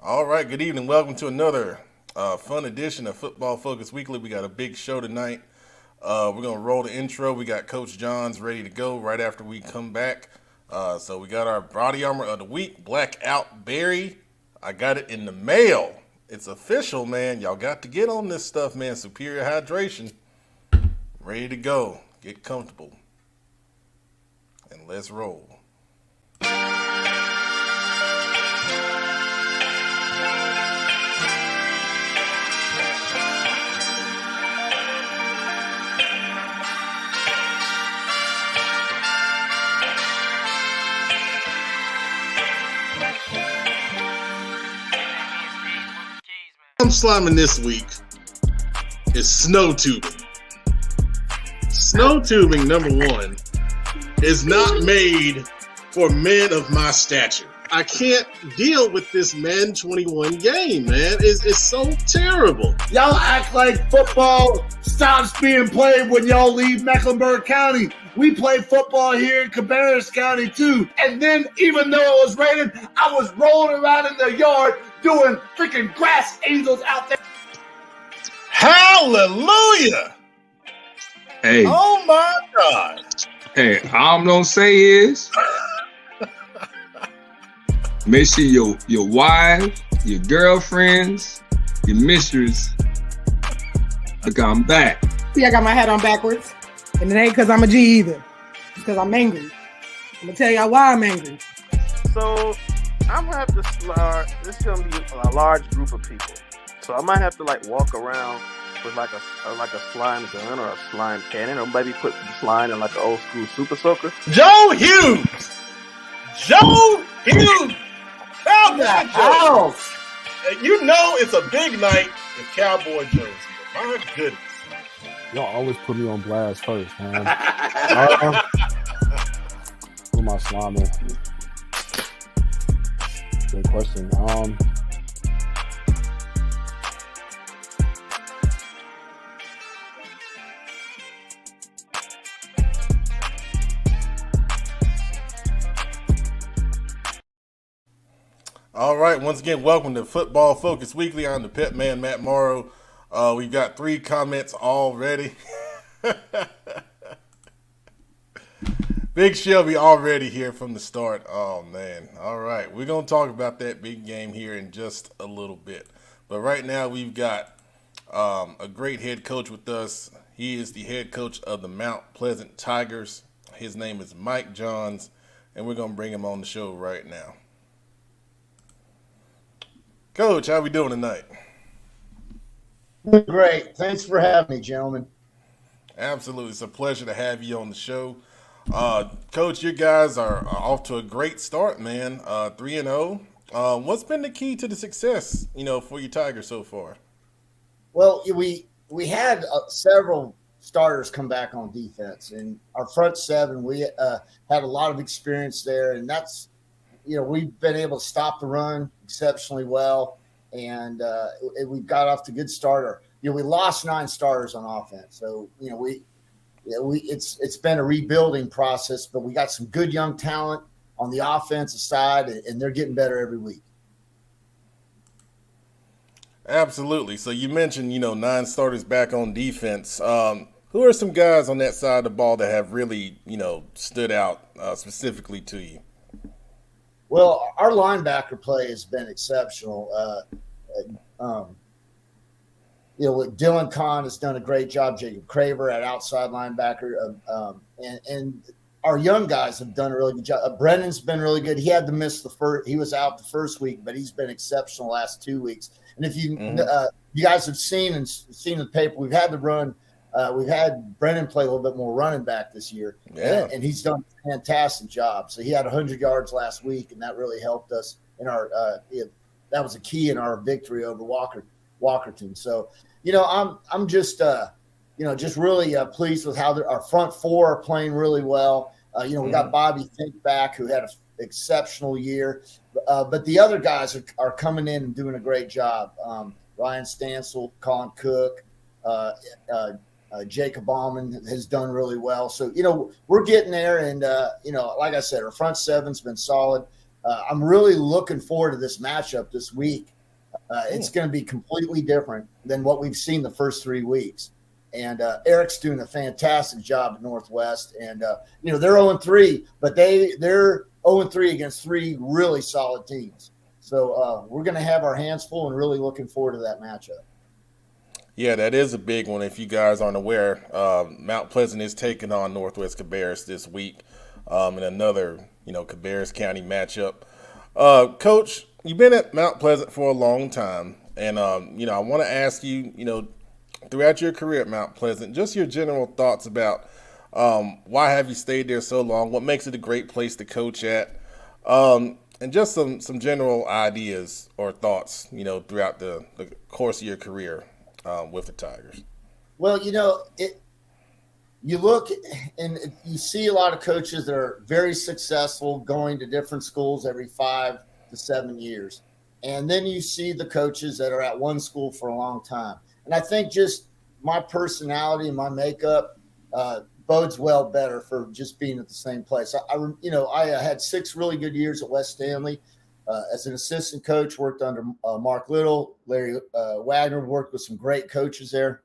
All right, good evening. Welcome to another fun edition of Football Focus Weekly. We got a big show tonight. We're going to roll the intro. We got Coach Johns ready to go right after we come back. So we got our body armor of the week, Blackout Berry. I got it in the mail. It's official, man. Y'all got to get on this stuff, man. Superior hydration. Ready to go. Get comfortable. And let's roll. I'm slamming this week is snow tubing. Snow tubing, number one, is not made for men of my stature. I can't deal with this Madden 21 game, man. It's so terrible. Y'all act like football stops being played when y'all leave Mecklenburg County. We play football here in Cabarrus County too. And then even though it was raining, I was rolling around in the yard doing freaking grass angels out there. Hallelujah! Hey. Oh my God. Hey, all I'm gonna say is make sure your wife, your girlfriends, your mistress, look, I'm back. See, I got my hat on backwards. And it ain't because I'm a G either. It's because I'm angry. I'm going to tell y'all why I'm angry. So I'm gonna have to start. This is gonna be a large group of people. So I might have to walk around with like a slime gun or a slime cannon, or maybe put some slime in like an old school super soaker. Joe Hughes! Joe Hughes! Cowboy Joe! You know it's a big night if Cowboy Joe's here. My goodness. Y'all always put me on blast first, man. Who am I slamming? Good question. All right, once again, welcome to Football Focus Weekly. I'm the Pet Man, Matt Morrow. We've got 3 comments already. Big Shelby already here from the start. Oh, man. All right, we're going to talk about that big game here in just a little bit. But right now, we've got a great head coach with us. He is the head coach of the Mount Pleasant Tigers. His name is Mike Johns, and we're going to bring him on the show right now. Coach, how we doing tonight? Great. Thanks for having me, gentlemen. Absolutely. It's a pleasure to have you on the show. Coach, you guys are off to a great start, man. 3-0. What's been the key to the success, for your Tigers so far? Well, we had several starters come back on defense. And our front seven, we had a lot of experience there. And that's, we've been able to stop the run exceptionally well. And we got off to a good starter. We lost 9 starters on offense. So, it's been a rebuilding process, but we got some good young talent on the offensive side, and they're getting better every week. Absolutely. So you mentioned, 9 starters back on defense. Who are some guys on that side of the ball that have really, stood out specifically to you? Well, our linebacker play has been exceptional. Dylan Kahn has done a great job. Jacob Craver at outside linebacker, and our young guys have done a really good job. Brennan's been really good. He had to miss the first. He was out the first week, but he's been exceptional the last 2 weeks. And if you guys have seen the paper, we've had to run. We've had Brennan play a little bit more running back this year, and he's done a fantastic job. So he had 100 yards last week, and that really helped us in our. That was a key in our victory over Walkerton. So, I'm just just really pleased with how our front 4 are playing really well. We got Bobby Fink back, who had an exceptional year, but the other guys are coming in and doing a great job. Ryan Stansel, Colin Cook. Jacob Allman has done really well. So, we're getting there. And, like I said, our front seven's been solid. I'm really looking forward to this matchup this week. It's going to be completely different than what we've seen the first 3 weeks. And Eric's doing a fantastic job at Northwest. And, they're 0-3, but they're 0-3 against 3 really solid teams. So we're going to have our hands full and really looking forward to that matchup. Yeah, that is a big one. If you guys aren't aware, Mount Pleasant is taking on Northwest Cabarrus this week in another, Cabarrus County matchup. Coach, you've been at Mount Pleasant for a long time, and I want to ask you, throughout your career at Mount Pleasant, just your general thoughts about why have you stayed there so long? What makes it a great place to coach at? And just some general ideas or thoughts, throughout the course of your career with the Tigers. Well, you look and you see a lot of coaches that are very successful going to different schools every 5 to 7 years. And then you see the coaches that are at one school for a long time. And I think just my personality and my makeup bodes well better for just being at the same place. I had 6 really good years at West Stanley as an assistant coach, worked under Mark Little, Larry Wagner, worked with some great coaches there.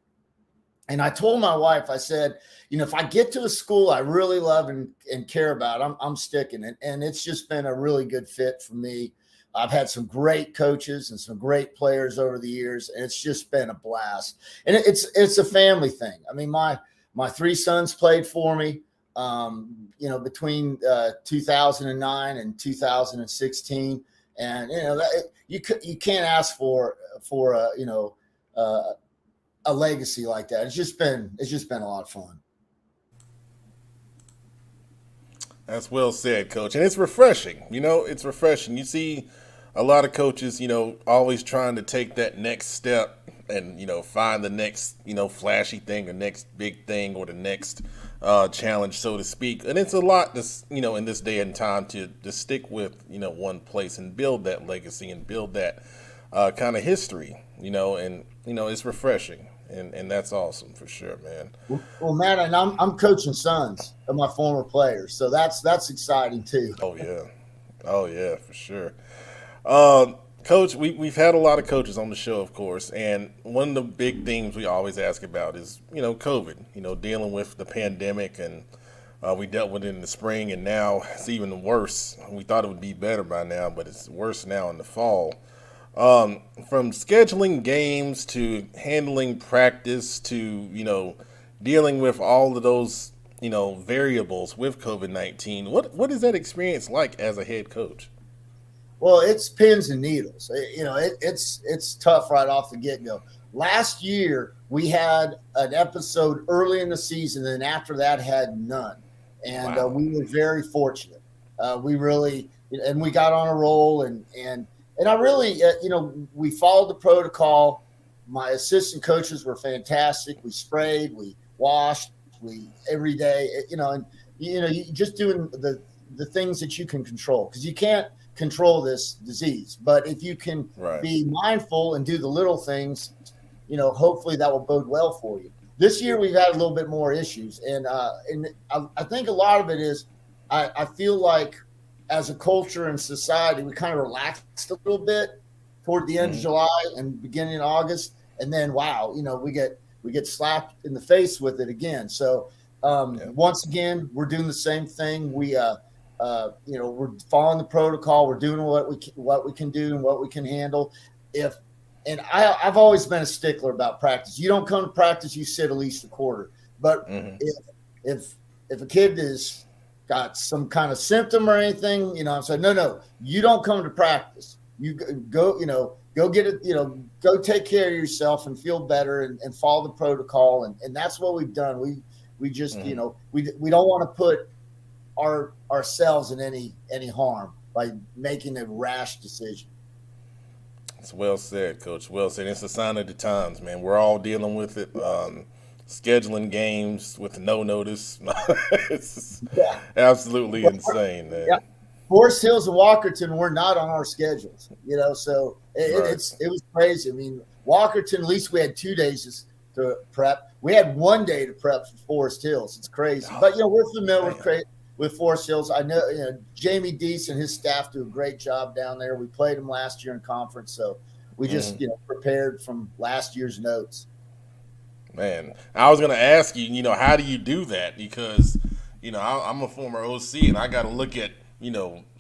And I told my wife, I said, if I get to a school I really love and care about, I'm sticking it. And it's just been a really good fit for me. I've had some great coaches and some great players over the years, and it's just been a blast. And it's a family thing. I mean, my 3 sons played for me, between 2009 and 2016, and you can't ask for a legacy like that. It's just been a lot of fun. That's well said, Coach. And it's refreshing. It's refreshing. You see a lot of coaches, always trying to take that next step and, find the next, flashy thing, the next big thing, or the next challenge, so to speak. And it's a lot, in this day and time to stick with, one place and build that legacy and build that kind of history, and, it's refreshing. And that's awesome for sure, man. Well, Matt, and I'm coaching sons of my former players, so that's exciting too. Oh yeah, for sure. Coach, we've had a lot of coaches on the show, of course, and one of the big themes we always ask about is COVID. Dealing with the pandemic, and we dealt with it in the spring, and now it's even worse. We thought it would be better by now, but it's worse now in the fall. From scheduling games to handling practice to, dealing with all of those, variables with COVID-19. What is that experience like as a head coach? Well, it's pins and needles. It's tough right off the get-go. Last year, we had an episode early in the season, and after that had none. And wow. We were very fortunate. We got on a roll, and I really, we followed the protocol. My assistant coaches were fantastic. We sprayed, we washed, every day, you just doing the things that you can control, because you can't control this disease. But if you can be mindful and do the little things, hopefully that will bode well for you. This year we've had a little bit more issues, and I think a lot of it is I feel like as a culture and society, we kind of relaxed a little bit toward the end of July and beginning of August. And then, wow, we get slapped in the face with it again. So once again, we're doing the same thing. We're following the protocol. We're doing what we can do and what we can handle. I've always been a stickler about practice. You don't come to practice, you sit at least a quarter. But if a kid is got some kind of symptom or anything, I'm saying, no, you don't come to practice. You go get it, go take care of yourself and feel better and follow the protocol. And that's what we've done. We just, we don't want to put ourselves in any harm by making a rash decision. It's well said, Coach. Well said. It's a sign of the times, man. We're all dealing with it. Scheduling games with no notice. It's absolutely insane, man. Yeah. Forest Hills and Walkerton were not on our schedules, so it was crazy. I mean, Walkerton, at least we had 2 days to prep. We had 1 day to prep for Forest Hills. It's crazy. But, we're familiar with Forest Hills. I know, Jamie Deese and his staff do a great job down there. We played them last year in conference, so we just prepared from last year's notes. Man, I was going to ask you, how do you do that? Because, I'm a former OC and I got to look at,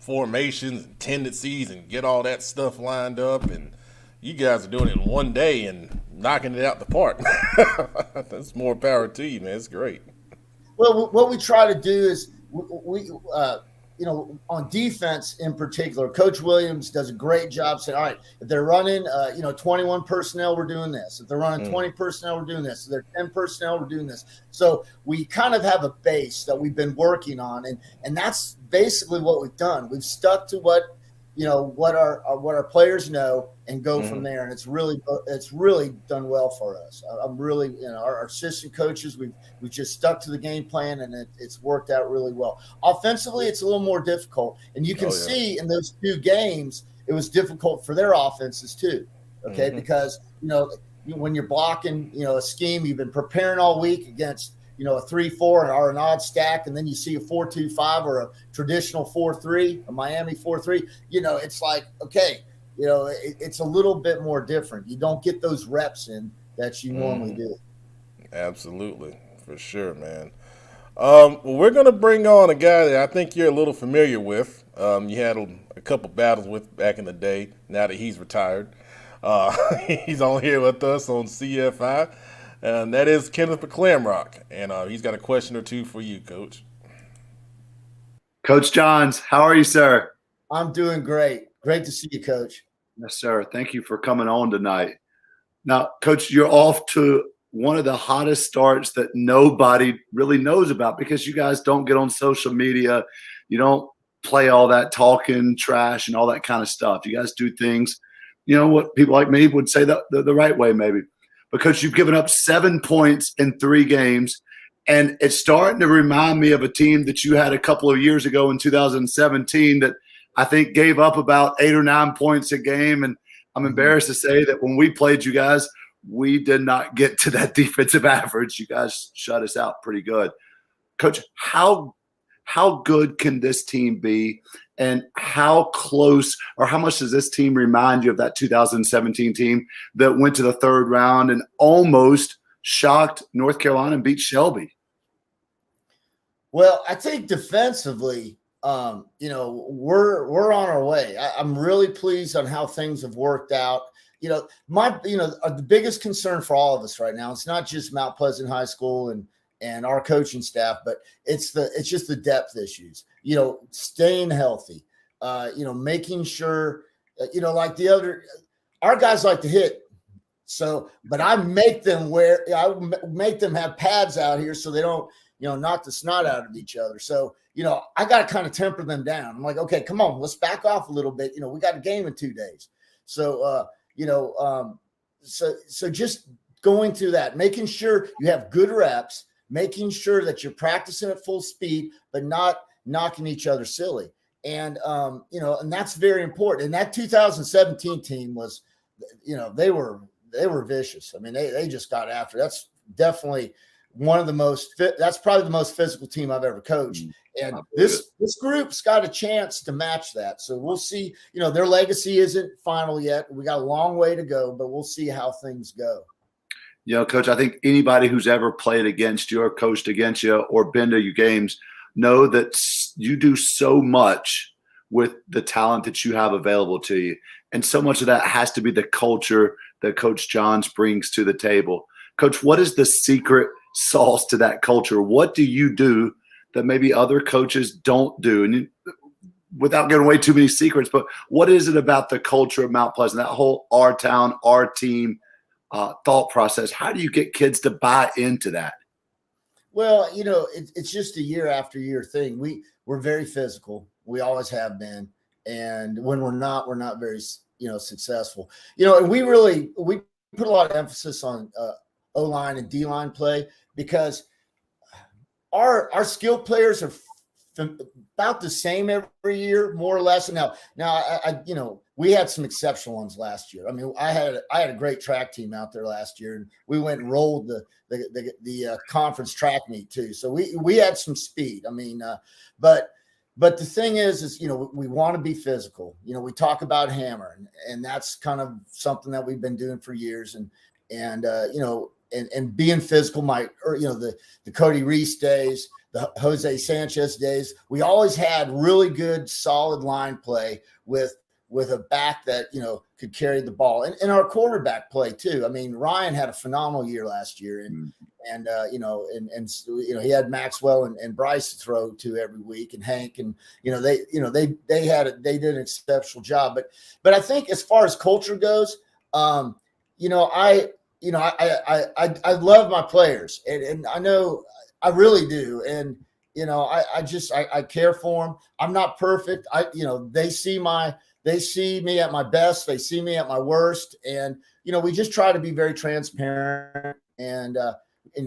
formations and tendencies and get all that stuff lined up. And you guys are doing it in one day and knocking it out the park. That's more power to you, man. It's great. Well, what we try to do is we on defense in particular, Coach Williams does a great job saying, all right, if they're running, 21 personnel, we're doing this. If they're running 20 personnel, we're doing this. If they're 10 personnel, we're doing this. So we kind of have a base that we've been working on, and that's basically what we've done. We've stuck to what our players know and go from there, and it's really done well for us. I'm really, our assistant coaches, we've just stuck to the game plan, and it's worked out really well. Offensively, it's a little more difficult, and you can see in those 2 games it was difficult for their offenses too. Okay, because when you're blocking, a scheme you've been preparing all week against, a 3-4 or an odd stack, and then you see a 4-2-5 or a traditional 4-3, a Miami 4-3. It's like, okay, it's a little bit more different. You don't get those reps in that you normally do. Absolutely, for sure, man. Well, we're going to bring on a guy that I think you're a little familiar with. You had a couple battles with back in the day. Now that he's retired, he's on here with us on CFI. And that is Kenneth McClamrock, and he's got a question or two for you, Coach. Coach Johns, how are you, sir? I'm doing great. Great to see you, Coach. Yes, sir. Thank you for coming on tonight. Now, Coach, you're off to one of the hottest starts that nobody really knows about because you guys don't get on social media. You don't play all that talking trash and all that kind of stuff. You guys do things, what people like me would say the right way maybe. Because you've given up 7 points in 3 games, and it's starting to remind me of a team that you had a couple of years ago in 2017 that I think gave up about 8 or 9 points a game. And I'm embarrassed to say that when we played you guys, we did not get to that defensive average. You guys shut us out pretty good. Coach, how good can this team be? And how close or how much does this team remind you of that 2017 team that went to the 3rd round and almost shocked North Carolina and beat Shelby? Well, I think defensively, we're on our way. I'm really pleased on how things have worked out. The biggest concern for all of us right now, it's not just Mount Pleasant High School and our coaching staff, but it's just the depth issues, staying healthy, making sure, our guys like to hit. So, but I make them have pads out here so they don't, knock the snot out of each other. So, I got to kind of temper them down. I'm like, okay, come on, let's back off a little bit. We got a game in 2 days. So, so just going through that, making sure you have good reps, making sure that you're practicing at full speed, but not knocking each other silly. And, and that's very important. And that 2017 team was, they were vicious. I mean, they just got after. That's definitely that's probably the most physical team I've ever coached. And this group's got a chance to match that. So we'll see, their legacy isn't final yet. We got a long way to go, but we'll see how things go. Coach, I think anybody who's ever played against you or coached against you or been to your games know that you do so much with the talent that you have available to you. And so much of that has to be the culture that Coach Johns brings to the table. Coach, what is the secret sauce to that culture? What do you do that maybe other coaches don't do? And without giving away too many secrets, but what is it about the culture of Mount Pleasant, that whole our town, our team thought process? How do you get kids to buy into that? Well, it's just a year after year thing. We're very physical. We always have been. And when we're not very, successful, and we put a lot of emphasis on O-line and D-line play because our skilled players are about the same every year, more or less. Now, we had some exceptional ones last year. I mean, I had a great track team out there last year, and we went and rolled the conference track meet too. So we had some speed. I mean, but the thing is, we want to be physical. We talk about hammer, and that's kind of something that we've been doing for years, and being physical. The Cody Reese days, the Jose Sanchez days, we always had really good, solid line play with a back that, could carry the ball, and our quarterback play too. I mean, Ryan had a phenomenal year last year, and he had Maxwell and Bryce to throw to every week, and Hank, and they did an exceptional job. But I think as far as culture goes, I love my players, and I know I really do. And, I care for them. I'm not perfect. They see me at my best. They see me at my worst. And, we just try to be very transparent and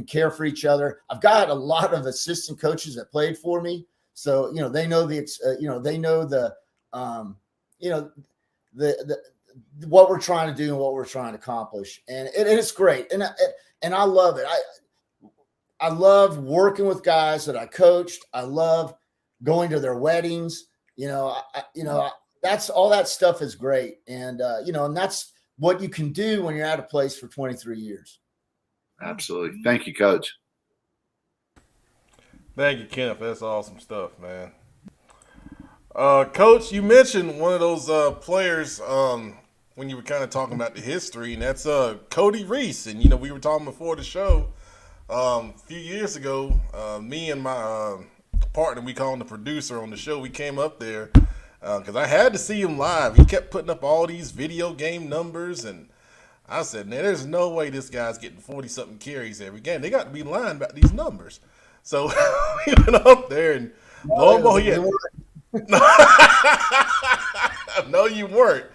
care for each other. I've got a lot of assistant coaches that played for me. So, they know what we're trying to do and what we're trying to accomplish. And it's great. And I love it. I love working with guys that I coached. I love going to their weddings. That's all that stuff is great. And, and that's what you can do when you're at a place for 23 years. Absolutely. Thank you, Coach. Thank you, Kenneth. That's awesome stuff, man. Coach, you mentioned one of those players when you were kind of talking about the history, and that's Cody Reese. And, we were talking before the show a few years ago, me and my partner, we call him the producer on the show, we came up there because I had to see him live. He kept putting up all these video game numbers, and I said, man, there's no way this guy's getting 40-something carries every game. They got to be lying about these numbers. So we went up there, and lo and behold, no, you weren't.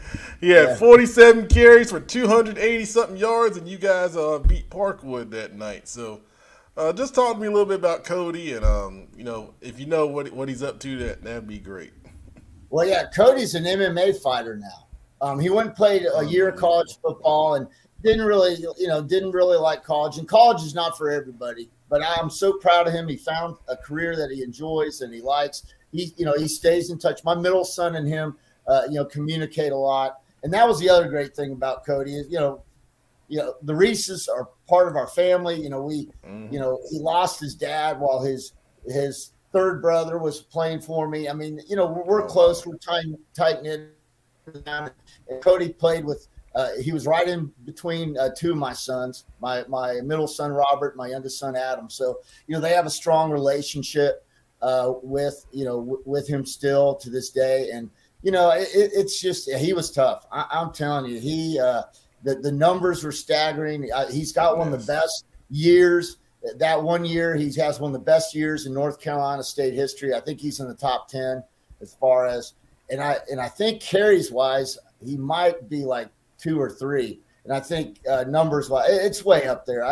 He had 47 carries for 280-something yards, and you guys beat Parkwood that night. So just talk to me a little bit about Cody, and, if you know what he's up to, that'd be great. Well, yeah, Cody's an MMA fighter now. He went and played a year of college football and didn't really like college. And college is not for everybody. But I'm so proud of him. He found a career that he enjoys and he likes. He stays in touch. My middle son and him, communicate a lot. And that was the other great thing about Cody is, the Reeses are part of our family. He lost his dad while his third brother was playing for me. I mean, we're close. We're tight knit. And Cody played with. He was right in between two of my sons, my middle son Robert, my youngest son Adam. So they have a strong relationship with him still to this day. And it's just he was tough. I'm telling you, the numbers were staggering. He's got one of the best years. That one year, he has one of the best years in North Carolina State history. I think he's in the top 10 as far as, and I think carries wise, he might be like 2 or 3. And I think numbers wise, it's way up there.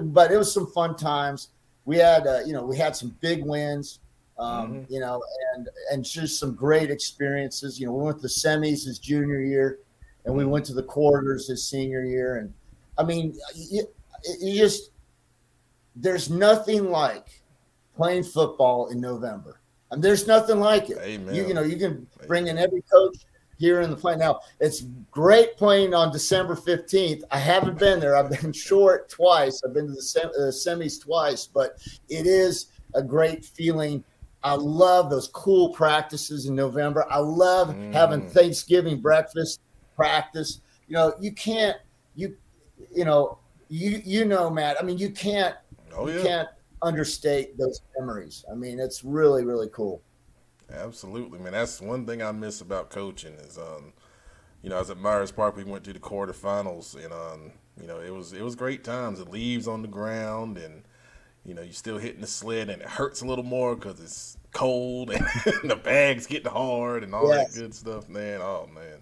But it was some fun times. We had some big wins, and just some great experiences. We went to the semis his junior year, and we went to the quarters his senior year. And I mean, there's nothing like playing football in November. And there's nothing like it. Amen. You can bring in every coach here in the play. Now, it's great playing on December 15th. I haven't been there. I've been short twice. I've been to the semis twice, but it is a great feeling. I love those cool practices in November. I love having Thanksgiving breakfast practice. You can't, Matt, I mean, you can't understate those memories. I mean, it's really, really cool. Absolutely, man. That's one thing I miss about coaching is, I was at Myers Park. We went to the quarterfinals, and it was great times. The leaves on the ground, and you're still hitting the sled, and it hurts a little more because it's cold, and the bag's getting hard, and all that good stuff, man. Oh man,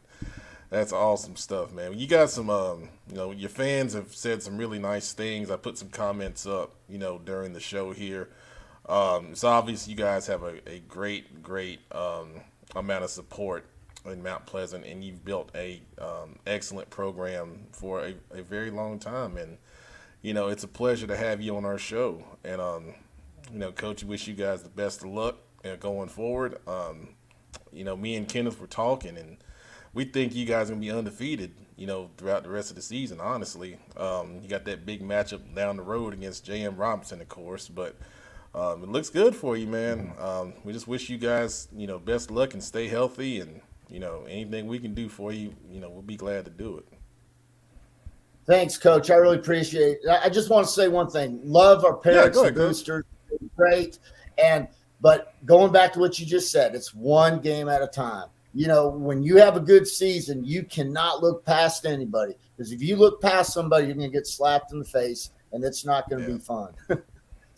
that's awesome stuff, man. You got some, your fans have said some really nice things. I put some comments up, during the show here. It's obvious you guys have a great amount of support in Mount Pleasant, and you've built a excellent program for a very long time. And it's a pleasure to have you on our show. And Coach, wish you guys the best of luck going forward. Me and Kenneth were talking, and we think you guys are gonna be undefeated. Throughout the rest of the season. Honestly, you got that big matchup down the road against J.M. Robinson, of course, but. It looks good for you, man. We just wish you guys, best luck and stay healthy. And, anything we can do for you, we'll be glad to do it. Thanks, Coach. I really appreciate it. I just want to say one thing. Love our parents and boosters. Great. But going back to what you just said, it's one game at a time. When you have a good season, you cannot look past anybody. Because if you look past somebody, you're going to get slapped in the face, and it's not going to be fun.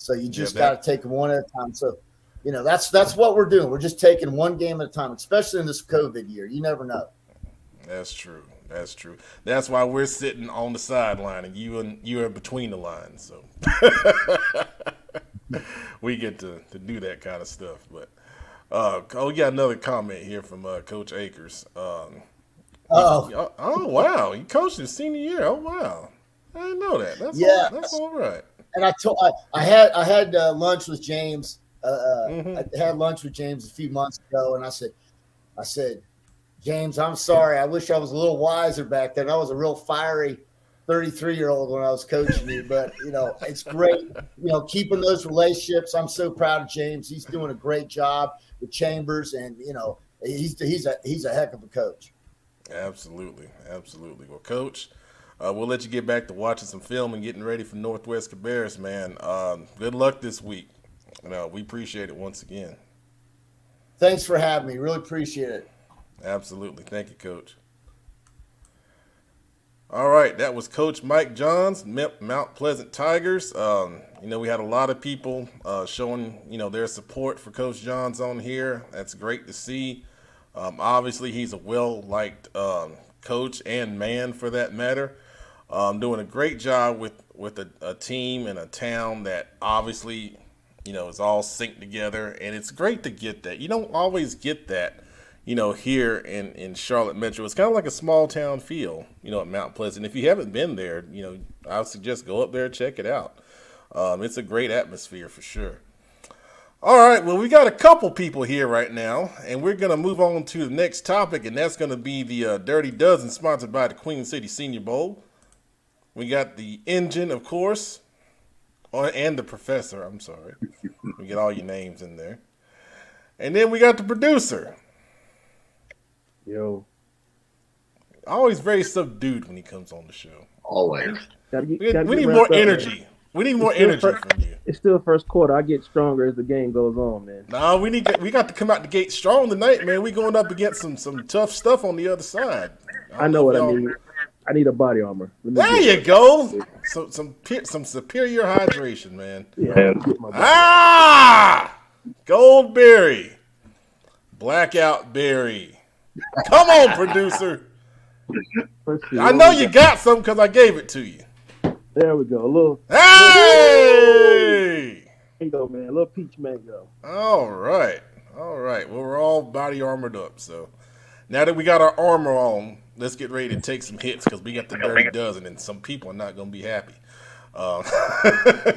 So you just got to take them one at a time. So, that's what we're doing. We're just taking one game at a time, especially in this COVID year. You never know. That's true. That's why we're sitting on the sideline, and you are between the lines. So we get to do that kind of stuff. But we got another comment here from Coach Akers. Oh wow, you coached his senior year. Oh wow, I didn't know that. That's all right. And I had lunch with James. I had lunch with James a few months ago, and I said, James, I'm sorry. I wish I was a little wiser back then. I was a real fiery 33-year-old when I was coaching you, but it's great. Keeping those relationships. I'm so proud of James. He's doing a great job with Chambers, and he's a heck of a coach. Absolutely. Well, Coach. We'll let you get back to watching some film and getting ready for Northwest Cabarrus, man. Good luck this week. We appreciate it once again. Thanks for having me. Really appreciate it. Absolutely. Thank you, Coach. All right, that was Coach Mike Johns, Mount Pleasant Tigers. We had a lot of people showing, their support for Coach Johns on here. That's great to see. Obviously, he's a well-liked coach and man for that matter. Doing a great job with a team and a town that obviously, is all synced together. And it's great to get that. You don't always get that, here in Charlotte Metro. It's kind of like a small town feel, at Mount Pleasant. If you haven't been there, I would suggest go up there and check it out. It's a great atmosphere for sure. All right, well, we got a couple people here right now, and we're going to move on to the next topic, and that's going to be the Dirty Dozen, sponsored by the Queen City Senior Bowl. We got the Engine, of course, and the Professor, I'm sorry. We get all your names in there. And then we got the producer. Yo. Always very subdued when he comes on the show. Always. We need more energy. We need more energy from you. It's still first quarter. I get stronger as the game goes on, man. Nah, we got to come out the gate strong tonight, man. We going up against some tough stuff on the other side. I know what I need. I need a body armor. There you go. Some superior hydration, man. Yeah. Goldberry, blackout berry. Come on, producer. I know you got some because I gave it to you. There we go. A little. Hey! Mango, man. A little peach mango. All right. Well, we're all body armored up. So now that we got our armor on, let's get ready to take some hits because we got the Dirty Dozen, and some people are not going to be happy.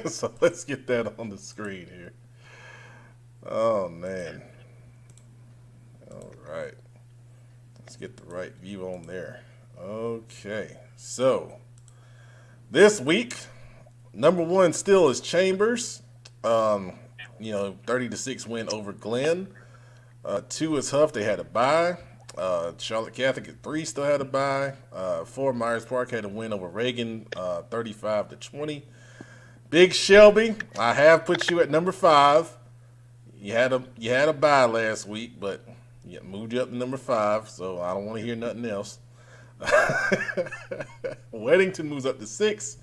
So let's get that on the screen here. Oh, man. All right. Let's get the right view on there. Okay. So this week, number one still is Chambers. 30-6 win over Glenn. 2 is Huff. They had a bye. Charlotte Catholic at 3 still had a bye. 4 Myers Park had a win over Reagan, 35-20. Big Shelby, I have put you at number 5. You had a bye last week, but moved you up to number 5, so I don't want to hear nothing else. Weddington moves up to 6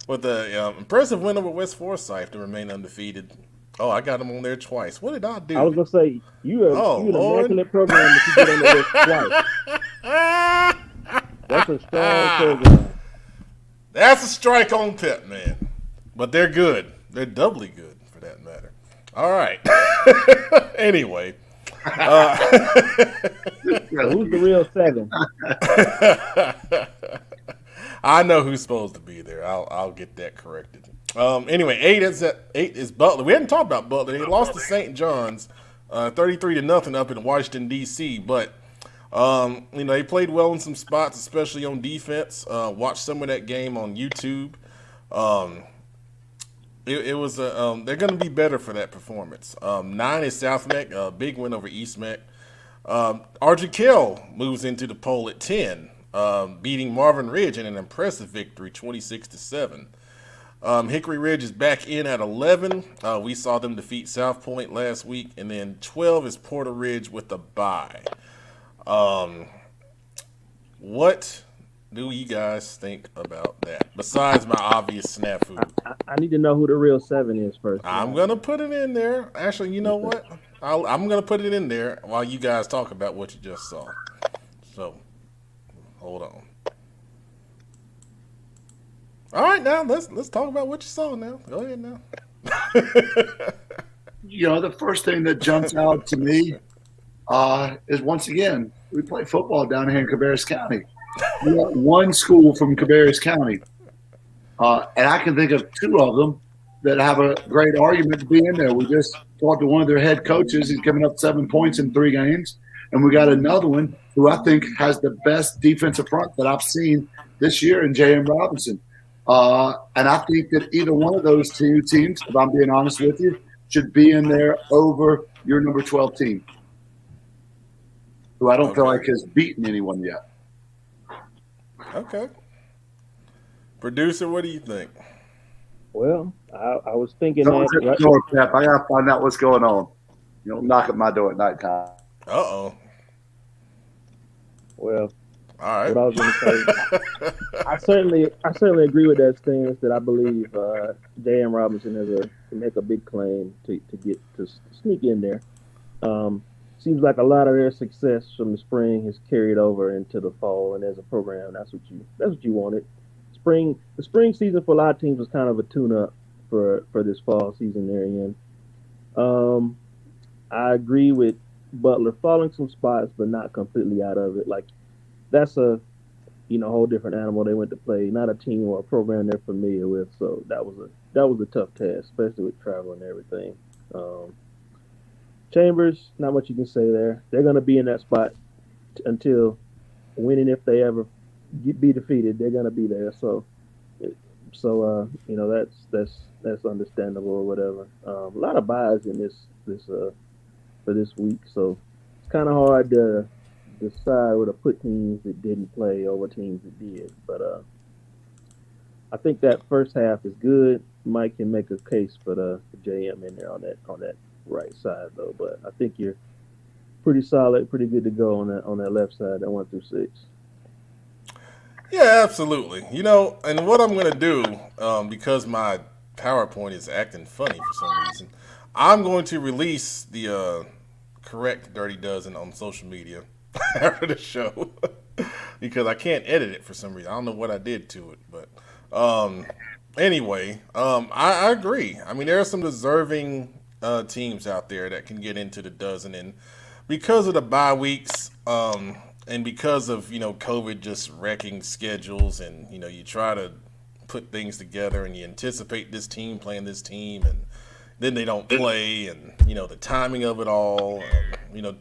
with an impressive win over West Forsyth to remain undefeated. Oh, I got them on there twice. What did I do? I was gonna say you an immaculate program that you get on the list twice. That's a strong program. That's a strike on Pep, man. But they're good. They're doubly good for that matter. All right. Anyway. Who's the real 7? I know who's supposed to be there. I'll get that corrected. Anyway, 8 is Butler. We hadn't talked about Butler. They lost to St. John's 33-0 up in Washington, D.C., but they played well in some spots, especially on defense. Watched some of that game on YouTube. It was they're going to be better for that performance. 9 is South Meck, a big win over East Meck. Argykill moves into the poll at 10, beating Marvin Ridge in an impressive victory, 26-7. Hickory Ridge is back in at 11. We saw them defeat South Point last week, and then 12 is Porter Ridge with a bye. What do you guys think about that? Besides my obvious snafu. I need to know who the real 7 is first. I'm going to put it in there. Actually, you know what? I'm going to put it in there while you guys talk about what you just saw. So, hold on. All right, now let's talk about what you saw now. Go ahead now. The first thing that jumps out to me is, once again, we play football down here in Cabarrus County. We got one school from Cabarrus County, and I can think of 2 of them that have a great argument to be in there. We just talked to one of their head coaches. He's coming up 7 points in 3 games. And we got another one who I think has the best defensive front that I've seen this year in J.M. Robinson. And I think that either one of those 2 teams, if I'm being honest with you, should be in there over your number 12 team, who I don't feel like has beaten anyone yet. Okay. Producer, what do you think? Well, I was thinking Someone's that. at the door, Pep. I got to find out what's going on. You don't knock at my door at nighttime. Uh-oh. Well, all right. What I was going to say, I certainly agree with that stance that I believe J.M. Robinson can make a big claim to sneak in there. Seems like a lot of their success from the spring has carried over into the fall, and as a program, that's what you wanted. The spring season for a lot of teams was kind of a tune-up for this fall season they're in. I agree with Butler falling some spots, but not completely out of it. Like, that's a whole different animal they went to play, not a team or a program they're familiar with. So that was a tough task, especially with travel and everything. Chambers, not much you can say there. They're going to be in that spot until winning. If they ever be defeated, they're going to be there. So that's understandable or whatever. A lot of buys in this for this week, so it's kind of hard to decide where to put teams that didn't play over teams that did. But I think that first half is good. Mike can make a case for the JM in there on that right side though. But I think you're pretty solid, pretty good to go on that left side, that 1 through 6. Yeah, absolutely. And what I'm going to do, because my PowerPoint is acting funny for some reason, I'm going to release the correct Dirty Dozen on social media after the show because I can't edit it for some reason. I don't know what I did to it, but anyway, I agree. I mean, there are some deserving teams out there that can get into the dozen, and because of the bye weeks, and because of COVID just wrecking schedules, and you try to put things together, and you anticipate this team playing this team, and then they don't play, and the timing of it all.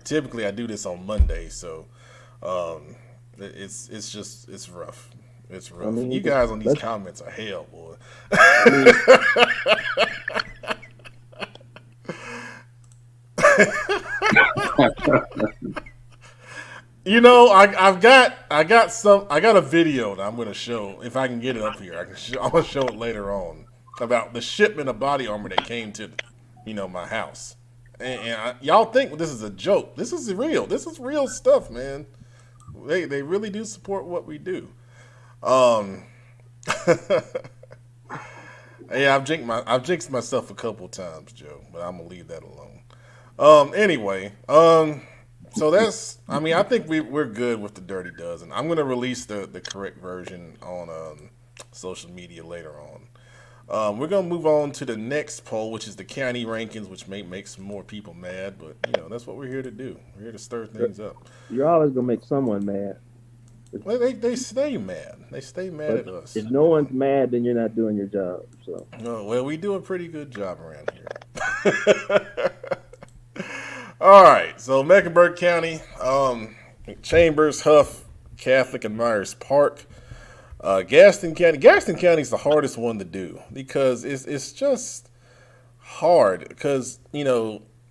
Typically I do this on Monday, so it's rough. It's rough. I mean, you guys on these comments are hell, boy. I got a video that I'm gonna show if I can get it up here. I'm gonna show it later on about the shipment of body armor that came to, my house. And y'all think this is a joke? This is real. This is real stuff, man. They really do support what we do. Yeah, I've jinxed myself a couple times, Joe, but I'm gonna leave that alone. Anyway, so I think we're good with the Dirty Dozen. I'm gonna release the correct version on social media later on. We're going to move on to the next poll, which is the county rankings, which may make some more people mad, but, that's what we're here to do. We're here to stir things up. You're always gonna make someone mad. Well, they stay mad. They stay mad at us. If no one's mad, then you're not doing your job. So. No, well, we do a pretty good job around here. All right, so Mecklenburg County, Chambers, Huff, Catholic, and Myers Park. Gaston County. Gaston County is the hardest one to do because it's just hard because,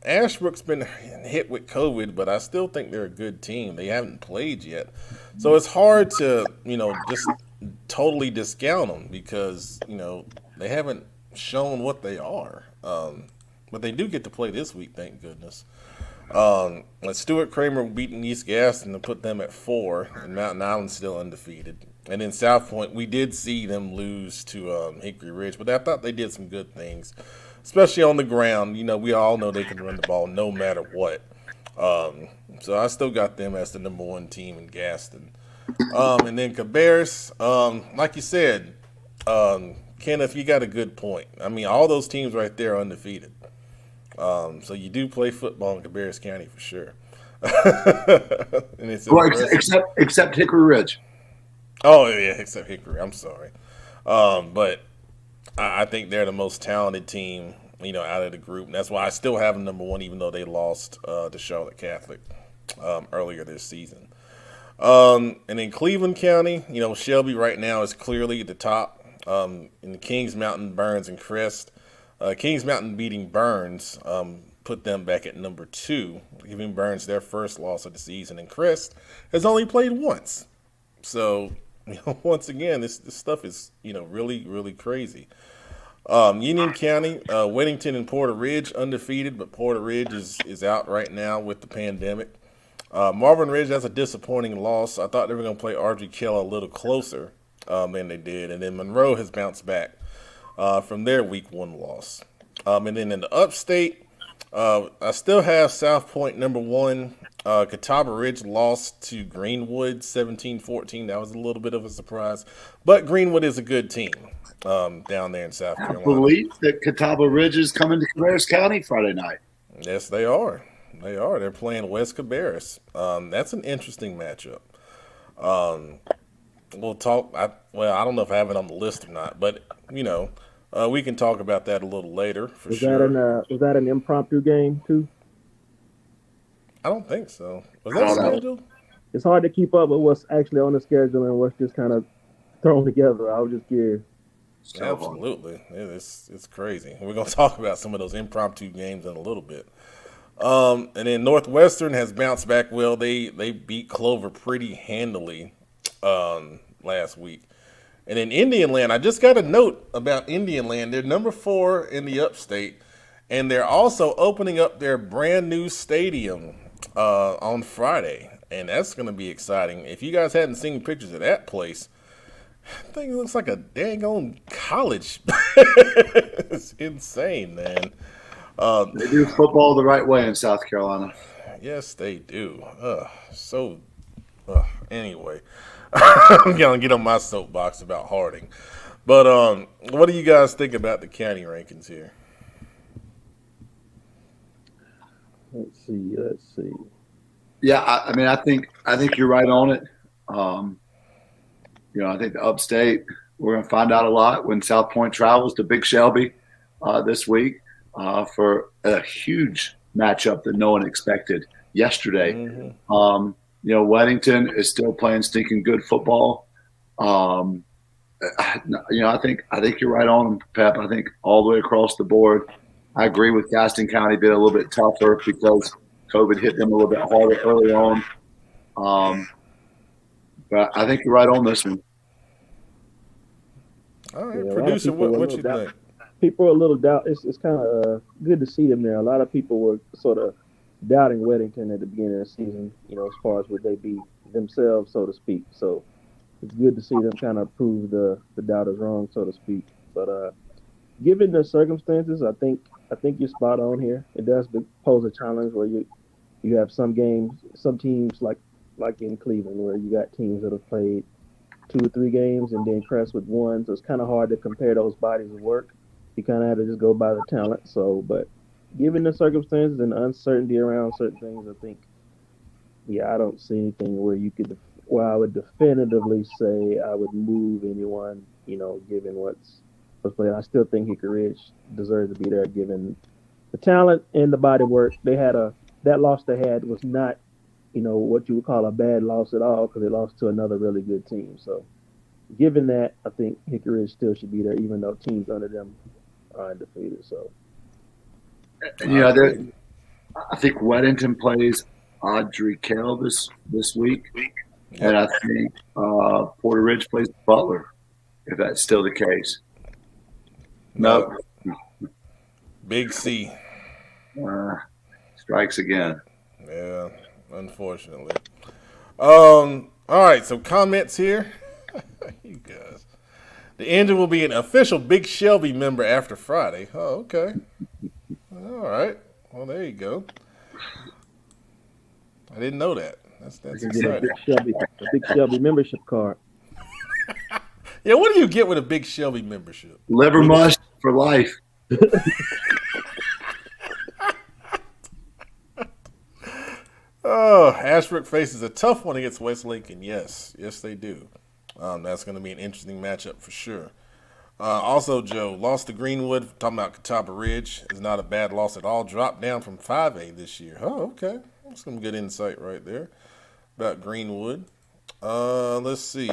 Ashbrook's been hit with COVID, but I still think they're a good team. They haven't played yet. So it's hard to, just totally discount them because, they haven't shown what they are. But they do get to play this week, thank goodness. Stuart Kramer beating East Gaston to put them at 4, and Mountain Island's still undefeated. And then South Point, we did see them lose to Hickory Ridge, but I thought they did some good things, especially on the ground. We all know they can run the ball no matter what. So I still got them as the number 1 team in Gaston. And then Cabarrus, like you said, Kenneth, you got a good point. I mean, all those teams right there are undefeated. So you do play football in Cabarrus County for sure. And it's except Hickory Ridge. Oh, yeah, except Hickory. I'm sorry. But I think they're the most talented team, out of the group. And that's why I still have them number 1, even though they lost to Charlotte Catholic earlier this season. And in Cleveland County, Shelby right now is clearly at the top. In Kings Mountain, Burns, and Crest. Kings Mountain beating Burns put them back at number 2, giving Burns their first loss of the season. And Crest has only played once. So, once again, this stuff is, really, really crazy. Union County, Weddington and Porter Ridge undefeated, but Porter Ridge is out right now with the pandemic. Marvin Ridge, that's a disappointing loss. I thought they were going to play Ardrey Keller a little closer than they did. And then Monroe has bounced back from their week 1 loss. And then in the upstate, I still have South Point number 1. Catawba Ridge lost to Greenwood 17-14. That was a little bit of a surprise. But Greenwood is a good team down there in South Carolina. I believe that Catawba Ridge is coming to Cabarrus County Friday night. Yes, they are. They are. They're playing West Cabarrus. That's an interesting matchup. We'll talk. I don't know if I have it on the list or not, but, we can talk about that a little later for sure. Was that an impromptu game, too? I don't think so. Was that scheduled? It's hard to keep up with what's actually on the schedule and what's just kind of thrown together. I was just curious. Absolutely. It's crazy. We're going to talk about some of those impromptu games in a little bit. And then Northwestern has bounced back well. They beat Clover pretty handily last week. And then Indian Land, I just got a note about Indian Land. They're number 4 in the upstate, and they're also opening up their brand new stadium on Friday, and that's going to be exciting. If you guys hadn't seen pictures of that place, I think it looks like a dang on college. It's insane, man. They do football the right way in South Carolina. Yes, they do. Anyway, I'm going to get on my soapbox about Harding. But what do you guys think about the county rankings here? Let's see. Yeah, I think you're right on it. I think the upstate, we're going to find out a lot when South Point travels to Big Shelby this week for a huge matchup that no one expected yesterday. Mm-hmm. Weddington is still playing stinking good football. I think you're right on them, Pep. I think all the way across the board, I agree with Gaston County being a little bit tougher because COVID hit them a little bit harder early on. But I think you're right on this one. All right, producer, what you think? People are a little doubt. It's kind of good to see them there. A lot of people were sort of doubting Weddington at the beginning of the season, as far as would they be themselves, so to speak. So it's good to see them kind of prove the doubters wrong, so to speak. But given the circumstances, I think you're spot on here. It does pose a challenge where you have some teams like in Cleveland where you got teams that have played 2 or 3 games and then Crest with 1. So it's kind of hard to compare those bodies of work. you kind of had to just go by the talent. So, but given the circumstances and the uncertainty around certain things, I think, I don't see anything where I would definitively say I would move anyone, given what's played. I still think Hickory Ridge deserves to be there, given the talent and the body work. That loss they had was not, what you would call a bad loss at all, because they lost to another really good team. So, given that, I think Hickory Ridge still should be there, even though teams under them are undefeated. So, I think Weddington plays Audrey Kell this week, and I think Porter Ridge plays Butler, if that's still the case. No, Big C strikes again. Yeah, unfortunately. All right, so comments here. You guys. The engine will be an official Big Shelby member after Friday. Oh, okay. All right. Well, there you go. I didn't know that. That's exciting. A Big Shelby membership card. Yeah, what do you get with a Big Shelby membership? Liver mush for life. Oh, Ashbrook faces a tough one against West Lincoln. Yes, they do. That's going to be an interesting matchup for sure. Also, Joe, lost to Greenwood, talking about Catawba Ridge, is not a bad loss at all. Dropped down from 5A this year. Oh, okay. Some good insight right there about Greenwood. Let's see.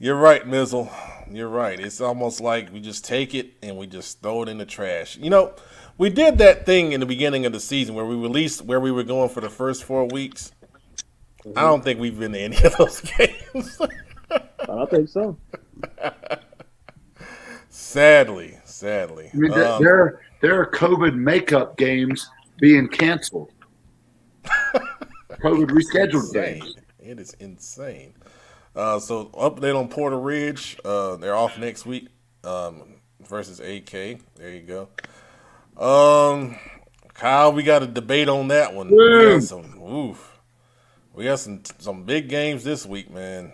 You're right, Mizzle. You're right. It's almost like we just take it and we just throw it in the trash. We did that thing in the beginning of the season where we released where we were going for the first 4 weeks. I don't think we've been to any of those games. I don't think so. Sadly. I mean, there are COVID makeup games being canceled. COVID rescheduled games. It is insane. So update on Porter Ridge. They're off next week versus AK. There you go. Kyle, we got a debate on that one. We got some big games this week, man.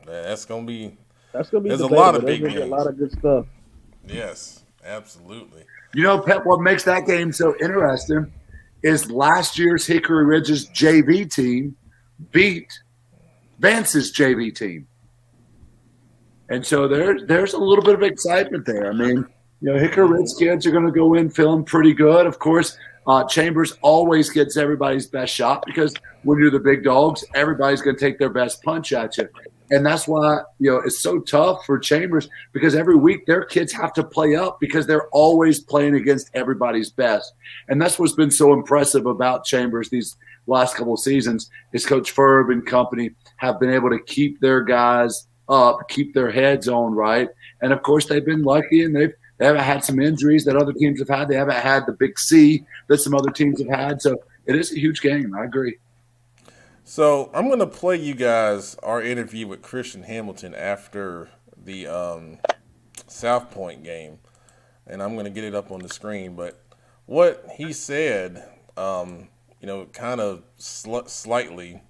That's gonna be. There's a lot of big games. A lot of good stuff. Yes, absolutely. Pep, what makes that game so interesting is last year's Hickory Ridge's JV team beat Vance's JV team. And so there's a little bit of excitement there. I mean, Hickory Ridge kids are going to go in feeling pretty good. Of course, Chambers always gets everybody's best shot because when you're the big dogs, everybody's going to take their best punch at you. And that's why, it's so tough for Chambers because every week their kids have to play up because they're always playing against everybody's best. And that's what's been so impressive about Chambers these last couple of seasons is Coach Ferb and company have been able to keep their guys up, keep their heads on right. And, of course, they've been lucky and they haven't had some injuries that other teams have had. They haven't had the big C that some other teams have had. So it is a huge game. I agree. So I'm going to play you guys our interview with Christian Hamilton after the South Point game, and I'm going to get it up on the screen. But what he said, kind of slightly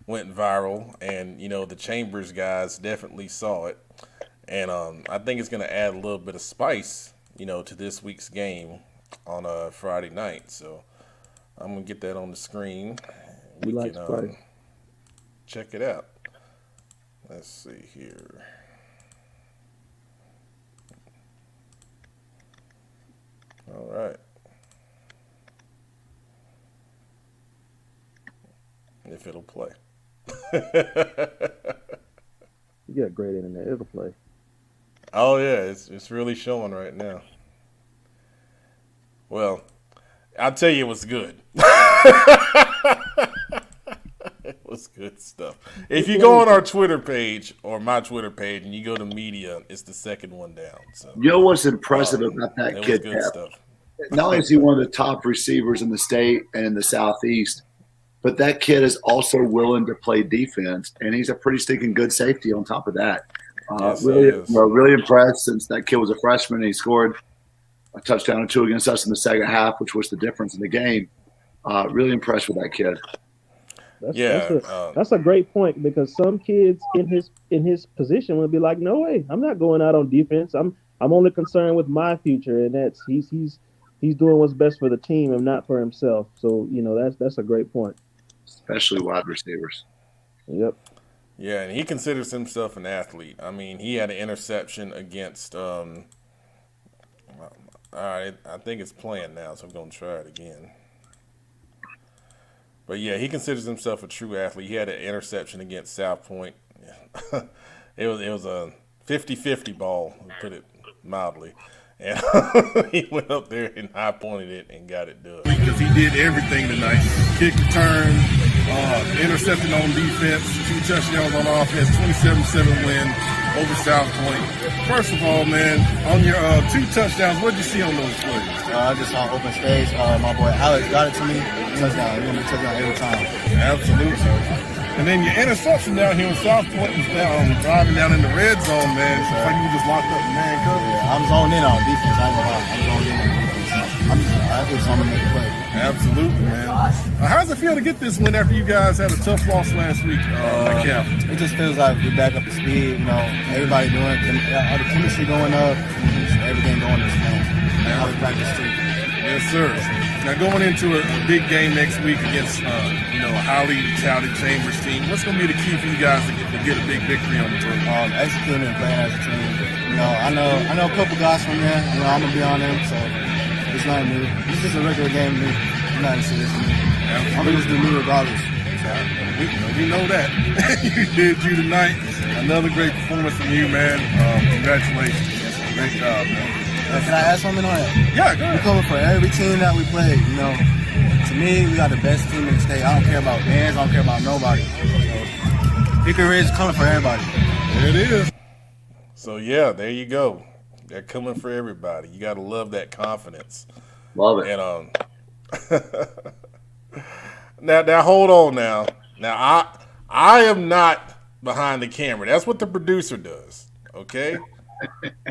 went viral, and the Chambers guys definitely saw it, and I think it's going to add a little bit of spice, to this week's game on a Friday night. So I'm going to get that on the screen. We can check it out. Let's see here. All right. If it'll play. You got great internet. It'll play. Oh, yeah. It's really showing right now. Well, I'll tell you it was good. It was good stuff. If you go on our Twitter page or my Twitter page and you go to media, it's the second one down. So what's impressive about that kid? Good stuff. Not only is he one of the top receivers in the state and in the Southeast, but that kid is also willing to play defense, and he's a pretty stinking good safety on top of that. Yes, really impressed since that kid was a freshman. He scored a touchdown or two against us in the second half, which was the difference in the game. Really impressed with that kid. That's a great point, because some kids in his position would be like, no way, I'm not going out on defense. I'm only concerned with my future, and that's he's doing what's best for the team and not for himself. So that's a great point. Especially wide receivers. Yep. Yeah, and he considers himself an athlete. I mean, he had an interception against. All right, I think it's playing now, so I'm gonna try it again. But yeah, he considers himself a true athlete. He had an interception against South Point. It was a 50-50 ball, to put it mildly. And he went up there and high pointed it and got it done. Because he did everything tonight. Kick return, intercepting on defense, 2 touchdowns on offense, 27-7 win over South Point. First of all, man, on your 2 touchdowns, what did you see on those plays? I just saw open space. My boy Alex got it to me. Touchdown. He took it every time. Absolutely. And then your interception down here in South Point was down, driving down in the red zone, man. It's like you were just locked up in man coverage. Yeah, I'm zoned in on defense. I ain't gonna lie. I'm zoned in on defense. I think I'm gonna make a play. Absolutely, man. How does it feel to get this win after you guys had a tough loss last week at camp? It just feels like we're back up to speed. Everybody doing the chemistry going up, everything going to plan. How we practice too. Yes, sir. Now going into a big game next week against a highly touted Chambers team, what's going to be the key for you guys to get a big victory on the road? Executing and playing as a team. I know a couple guys from there. I'm gonna be on them, so it's not new. It's just a regular game to me. I'm not serious to me. I'm gonna just do me regardless. So, we know that. You did you tonight. Another great performance from you, man. Congratulations. Great job, man. Can I add something on that? Yeah, go ahead. We're coming for every team that we play. To me, we got the best team in the state. I don't care about bands. I don't care about nobody. Hickory Ridge is coming for everybody. There it is. So, yeah, there you go. They're coming for everybody. You got to love that confidence. Love it. And now hold on now. Now, I am not behind the camera. That's what the producer does, okay?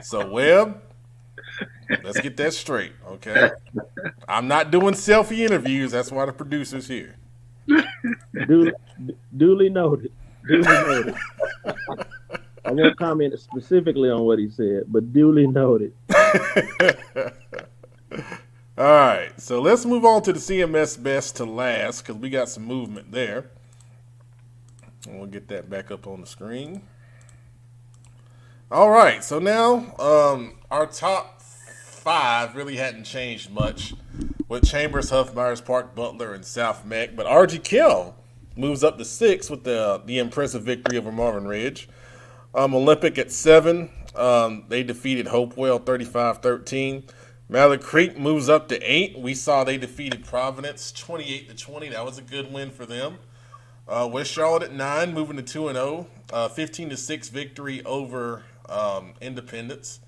So, Webb, let's get that straight, okay? I'm not doing selfie interviews. That's why the producer's here. Duly noted. I won't comment specifically on what he said, but duly noted. All right, so let's move on to the CMS best to last, because we got some movement there. And we'll get that back up on the screen. All right, so now our top 5 really hadn't changed much with Chambers, Huff, Myers Park, Butler, and South Meck. But RG Kell moves up to 6 with the impressive victory over Marvin Ridge. Olympic at 7. They defeated Hopewell 35-13. Mallard Creek moves up to 8. We saw they defeated Providence 28-20. That was a good win for them. West Charlotte at 9, moving to 2-0. 15-6 victory over Independence.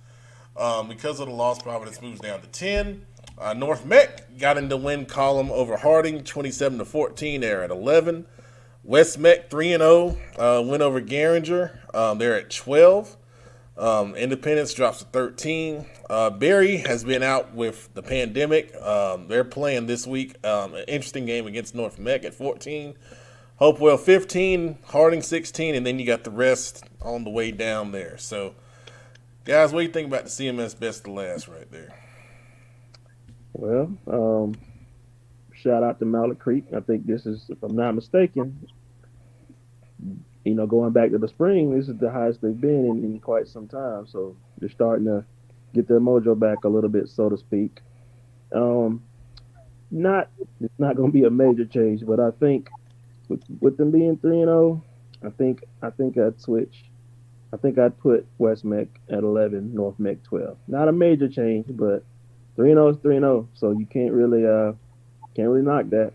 Because of the loss, Providence moves down to 10. North Meck got in the win column over Harding, 27-14. They're at 11. West Meck 3-0, win over Garinger. They're at 12. Independence drops to 13. Berry has been out with the pandemic. They're playing this week. An interesting game against North Meck at 14. Hopewell 15, Harding 16, and then you got the rest on the way down there. So, guys, what do you think about the CMS best to last right there? Well, shout out to Mallard Creek. I think this is, if I'm not mistaken, going back to the spring, this is the highest they've been in quite some time. So they're starting to get their mojo back a little bit, so to speak. It's not going to be a major change, but I think with them being 3-0, I think I'd switch. I think I'd put West Meck at 11, North Meck 12. Not a major change, but 3-0 is 3-0, so you can't really knock that.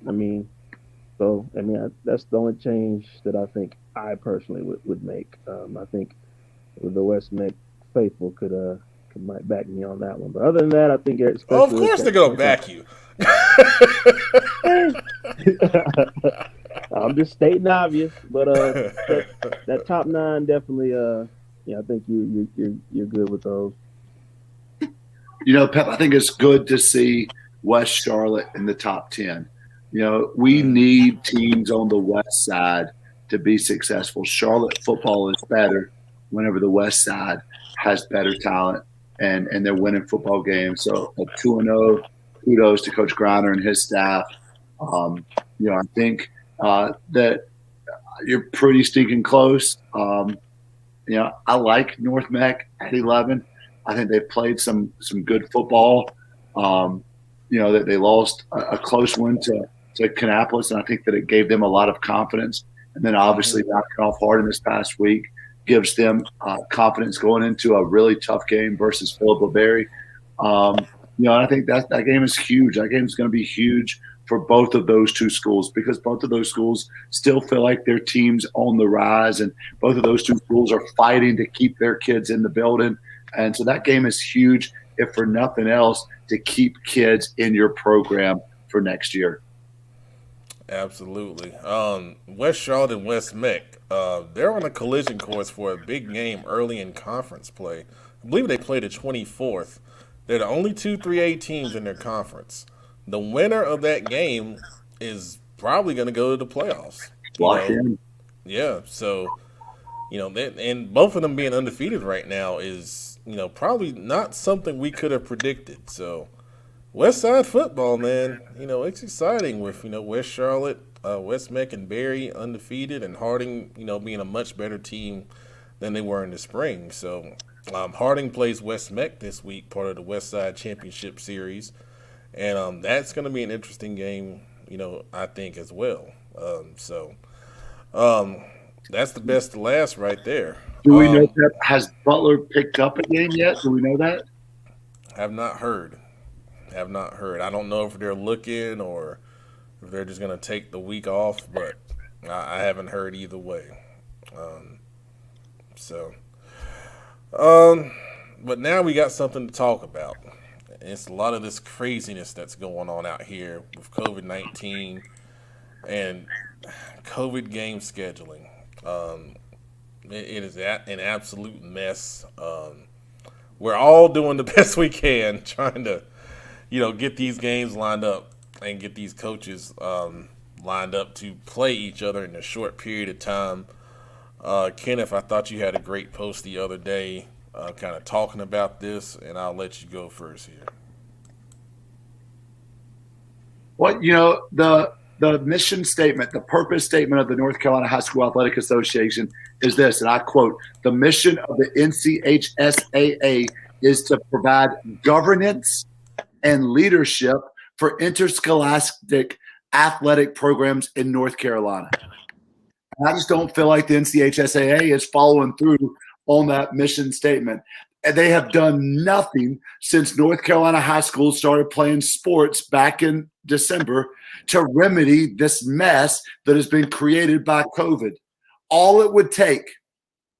That's the only change that I think I personally would make. I think the West Meck faithful might back me on that one. But other than that, I think of course they're gonna back you. I'm just stating obvious, but that top 9 definitely. I think you're good with those. Pep, I think it's good to see West Charlotte in the top 10. We need teams on the west side to be successful. Charlotte football is better whenever the west side has better talent and they're winning football games. So a 2-0, kudos to Coach Griner and his staff. I think that you're pretty stinking close. I like North Meck at 11. I think they played some good football. That they lost a close one to Kannapolis, and I think that it gave them a lot of confidence. And then obviously knocking off Hardin this past week gives them confidence going into a really tough game versus Philip LeBerry. I think that game is huge. That game is going to be huge for both of those two schools because both of those schools still feel like their team's on the rise, and both of those two schools are fighting to keep their kids in the building. And so that game is huge, if for nothing else, to keep kids in your program for next year. Absolutely. West Charlotte and West Meck, they're on a collision course for a big game early in conference play. I believe they play the 24th. They're the only 2 3A teams in their conference. The winner of that game is probably going to go to the playoffs. Lock in. Yeah, so, and both of them being undefeated right now is, probably not something we could have predicted. So, West Side football, man, it's exciting with, West Charlotte, West Meck and Berry undefeated, and Harding, being a much better team than they were in the spring. So, Harding plays West Meck this week, part of the West Side Championship Series. And that's going to be an interesting game, I think as well. That's the best of last right there. Do we know that? Has Butler picked up a game yet? Do we know that? Have not heard. I don't know if they're looking or if they're just going to take the week off, but I haven't heard either way. But now we got something to talk about. It's a lot of this craziness that's going on out here with COVID-19 and COVID game scheduling. It is an absolute mess. We're all doing the best we can trying to, get these games lined up and get these coaches lined up to play each other in a short period of time. Kenneth, I thought you had a great post the other day kind of talking about this, and I'll let you go first here. Well, the mission statement, the purpose statement of the North Carolina High School Athletic Association is this, and I quote, "The mission of the NCHSAA is to provide governance and leadership for interscholastic athletic programs in North Carolina." And I just don't feel like the NCHSAA is following through on that mission statement. And they have done nothing since North Carolina high schools started playing sports back in December to remedy this mess that has been created by COVID. All it would take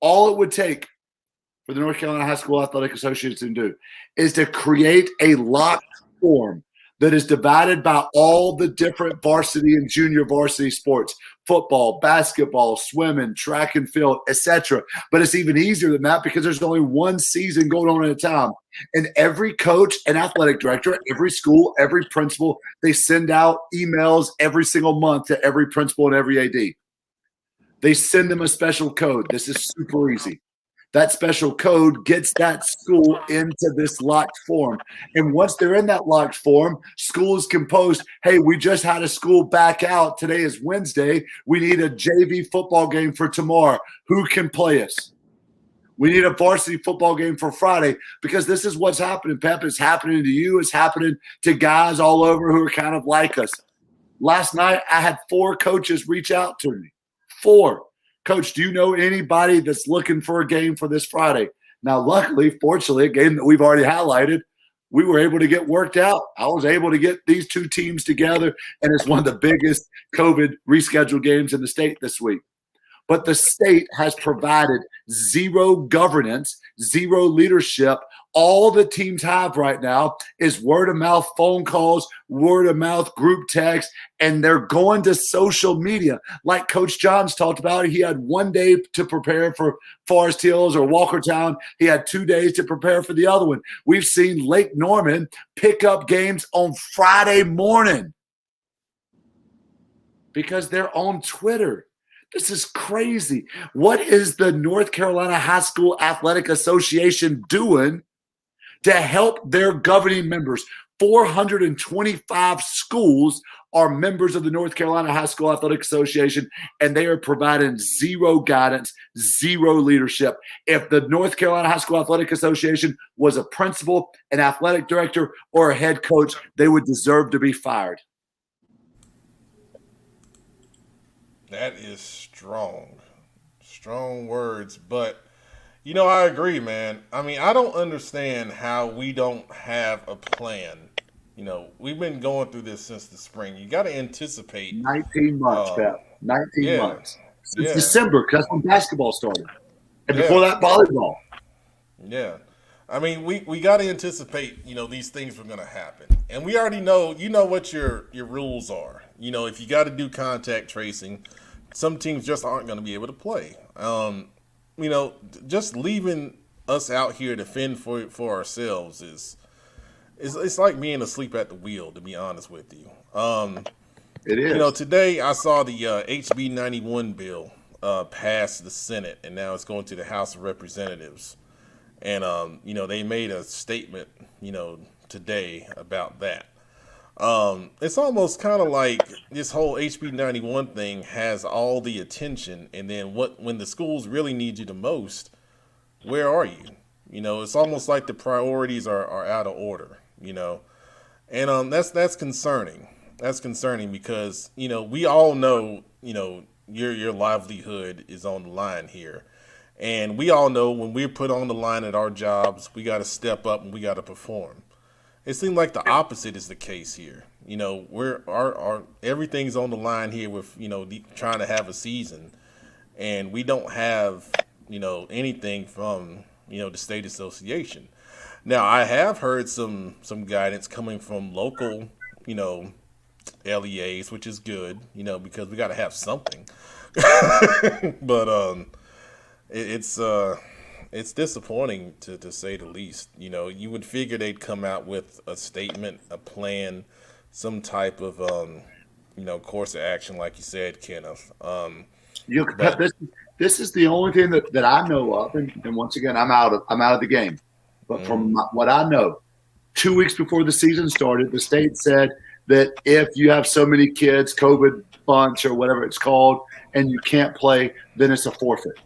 for the North Carolina High School Athletic Association to do is to create a locked form that is divided by all the different varsity and junior varsity sports, football, basketball, swimming, track and field, etc. But it's even easier than that because there's only one season going on at a time. And every coach and athletic director, every school, every principal, they send out emails every single month to every principal and every AD. They send them a special code. This is super easy. That special code gets that school into this locked form. And once they're in that locked form, schools can post, hey, we just had a school back out. Today is Wednesday. We need a JV football game for tomorrow. Who can play us? We need a varsity football game for Friday, because this is what's happening, Pep. It's happening to you. It's happening to guys all over who are kind of like us. Last night, I had 4 coaches reach out to me. 4. Coach, do you know anybody that's looking for a game for this Friday? Now, luckily, fortunately, a game that we've already highlighted, we were able to get worked out. I was able to get these 2 teams together, and it's one of the biggest COVID rescheduled games in the state this week. But the state has provided zero governance, zero leadership. All the teams have right now is word-of-mouth phone calls, word-of-mouth group text, and they're going to social media. Like Coach Johns talked about, he had 1 day to prepare for Forest Hills or Walkertown. He had 2 days to prepare for the other one. We've seen Lake Norman pick up games on Friday morning. because they're on Twitter. This is crazy. What is the North Carolina High School Athletic Association doing to help their governing members? 425 schools are members of the North Carolina High School Athletic Association, and they are providing zero guidance, zero leadership. If the North Carolina High School Athletic Association was a principal, an athletic director, or a head coach, they would deserve to be fired. That is strong. Strong words, but I agree, man. I mean, I don't understand how we don't have a plan. We've been going through this since the spring. You got to anticipate. 19 months, Pep. 19 months. Since December, because that's when basketball started. And before that, volleyball. Yeah. I mean, we got to anticipate, these things were going to happen. And we already know, what your rules are. If you got to do contact tracing, some teams just aren't going to be able to play. Just leaving us out here to fend for ourselves it's like being asleep at the wheel, to be honest with you. It is. Today I saw the HB 91 bill pass the Senate, and now it's going to the House of Representatives. And, they made a statement, today about that. It's almost kind of like this whole HB 91 thing has all the attention, and then when the schools really need you the most, where are you? It's almost like the priorities are out of order, and that's concerning. That's concerning because we all know your livelihood is on the line here, and we all know when we're put on the line at our jobs, we got to step up and we got to perform. It seems like the opposite is the case here. Our everything's on the line here with trying to have a season, and we don't have anything from the state association. Now I have heard some guidance coming from local LEAs, which is good because we got to have something. But it's disappointing to say the least. You would figure they'd come out with a statement, a plan, some type of course of action, like you said, Kenneth. This is the only thing that I know of, and once again, I'm out of the game. But from what I know, 2 weeks before the season started, the state said that if you have so many kids, COVID bunch or whatever it's called, and you can't play, then it's a forfeit.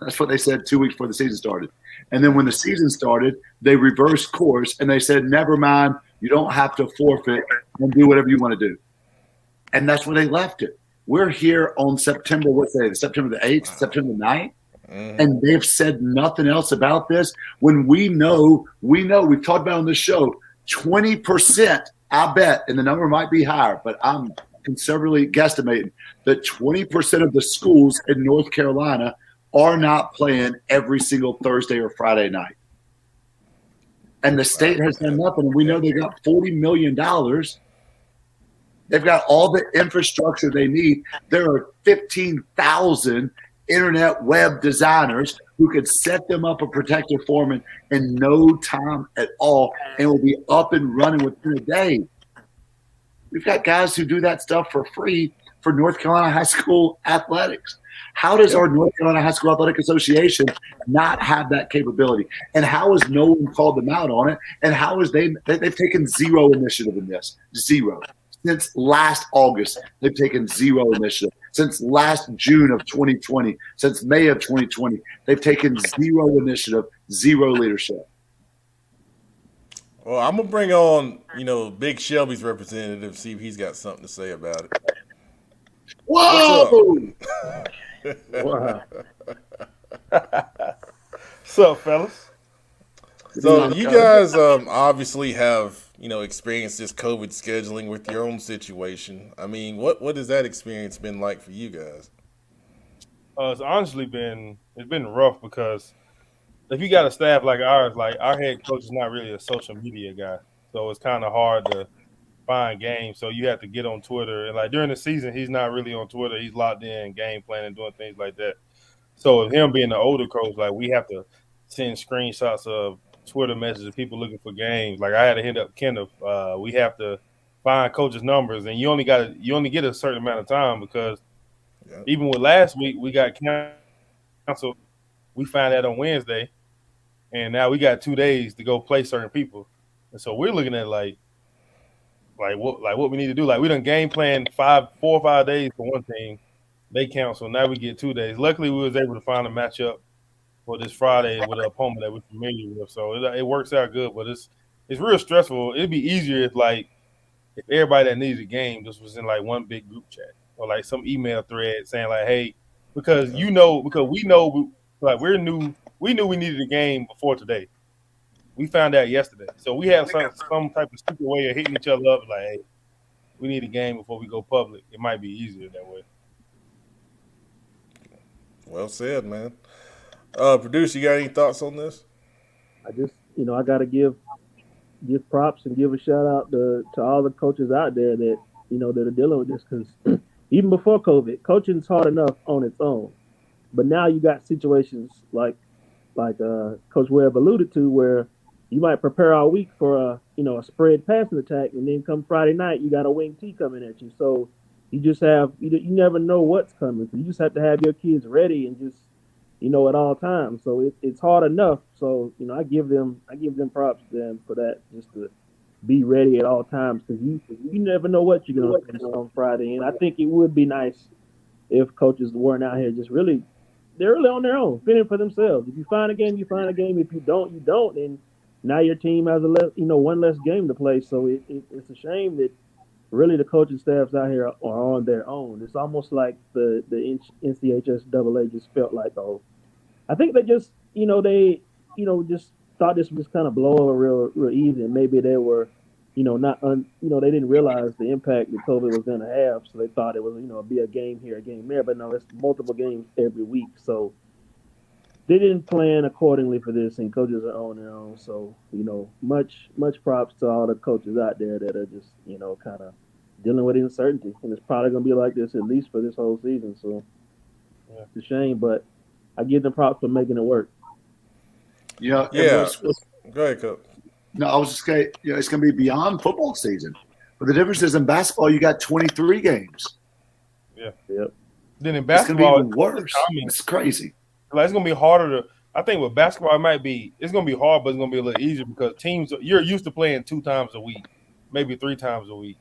That's what they said 2 weeks before the season started. And then when the season started, they reversed course and they said, never mind, you don't have to forfeit and do whatever you want to do. And that's where they left it. We're here on September, September the 8th, September the 9th, and they've said nothing else about this when we know, we've talked about on this show, 20%, I bet, and the number might be higher, but I'm conservatively guesstimating that 20% of the schools in North Carolina are not playing every single Thursday or Friday night. And the state has done nothing. And we know they got $40 million. They've got all the infrastructure they need. There are 15,000 internet web designers who could set them up a protective foreman in no time at all and will be up and running within a day. We've got guys who do that stuff for free for North Carolina high school athletics. How does our North Carolina High School Athletic Association not have that capability? And how has no one called them out on it? And how is they've taken zero initiative in this? Zero. Since last August, they've taken zero initiative. Since last June of 2020, since May of 2020, they've taken zero initiative, zero leadership. Well, I'm going to bring on, Big Shelby's representative, see if he's got something to say about it. Whoa! Wow. What's up, fellas? So you guys obviously have, experienced this COVID scheduling with your own situation. I mean, what has that experience been like for you guys? It's honestly been rough because if you got a staff like ours, like our head coach is not really a social media guy, so it's kind of hard to find games. So you have to get on Twitter, and like during the season, he's not really on Twitter. He's locked in game planning, doing things like that. So with him being the older coach, like we have to send screenshots of Twitter messages of people looking for games. Like I had to hit up Kenneth. We have to find coaches' numbers, and you only get a certain amount of time because Yeah. even with last week we got canceled. We found that on Wednesday, and now we got 2 days to go play certain people, and so we're looking at like what we need to do. Like we done game plan 4 or 5 days for one team, they cancel. Now we get 2 days. Luckily, we was able to find a matchup for this Friday with an opponent that we're familiar with, so it works out good. But it's real stressful. It'd be easier if everybody that needed a game just was in like one big group chat or like some email thread saying like, hey, because we know like we knew we needed a game before today. We found out yesterday, so we have some type of stupid way of hitting each other up like, hey, we need a game before we go public. It might be easier that way. Well said, man. Producer, you got any thoughts on this? I just, I got to give props and give a shout out to all the coaches out there that, that are dealing with this, because even before COVID, coaching is hard enough on its own. But now you got situations like Coach Webb alluded to, where you might prepare all week for a spread passing attack, and then come Friday night, you got a wing T coming at you. So you just have, you never know what's coming. So you just have to have your kids ready and just, at all times. So it's hard enough. So, I give them props to them for that, just to be ready at all times, because you never know what you're going to face on Friday. And I think it would be nice if coaches weren't out here just they're really on their own, fending for themselves. If you find a game, you find a game. If you don't, you don't. And now your team has one less game to play. So it's a shame that really the coaching staffs out here are on their own. It's almost like the NCHSAA just felt like, I think they just, just thought this was kind of blow over real easy. And maybe they were, they didn't realize the impact that COVID was going to have. So they thought it was, be a game here, a game there. But no, it's multiple games every week. So they didn't plan accordingly for this, and coaches are on their own. So, much props to all the coaches out there that are just, kind of dealing with uncertainty. And it's probably going to be like this at least for this whole season. So it's a shame, but I give them props for making it work. Yeah. Go ahead, Coach. No, I was just saying, it's going to be beyond football season. But the difference is in basketball, you got 23 games. Yeah. Yep. Then in It's basketball, going to be even worse. It's crazy. Like it's gonna be harder to. I think with basketball, it's gonna be hard, but it's gonna be a little easier because teams you're used to playing 2 times a week, maybe 3 times a week,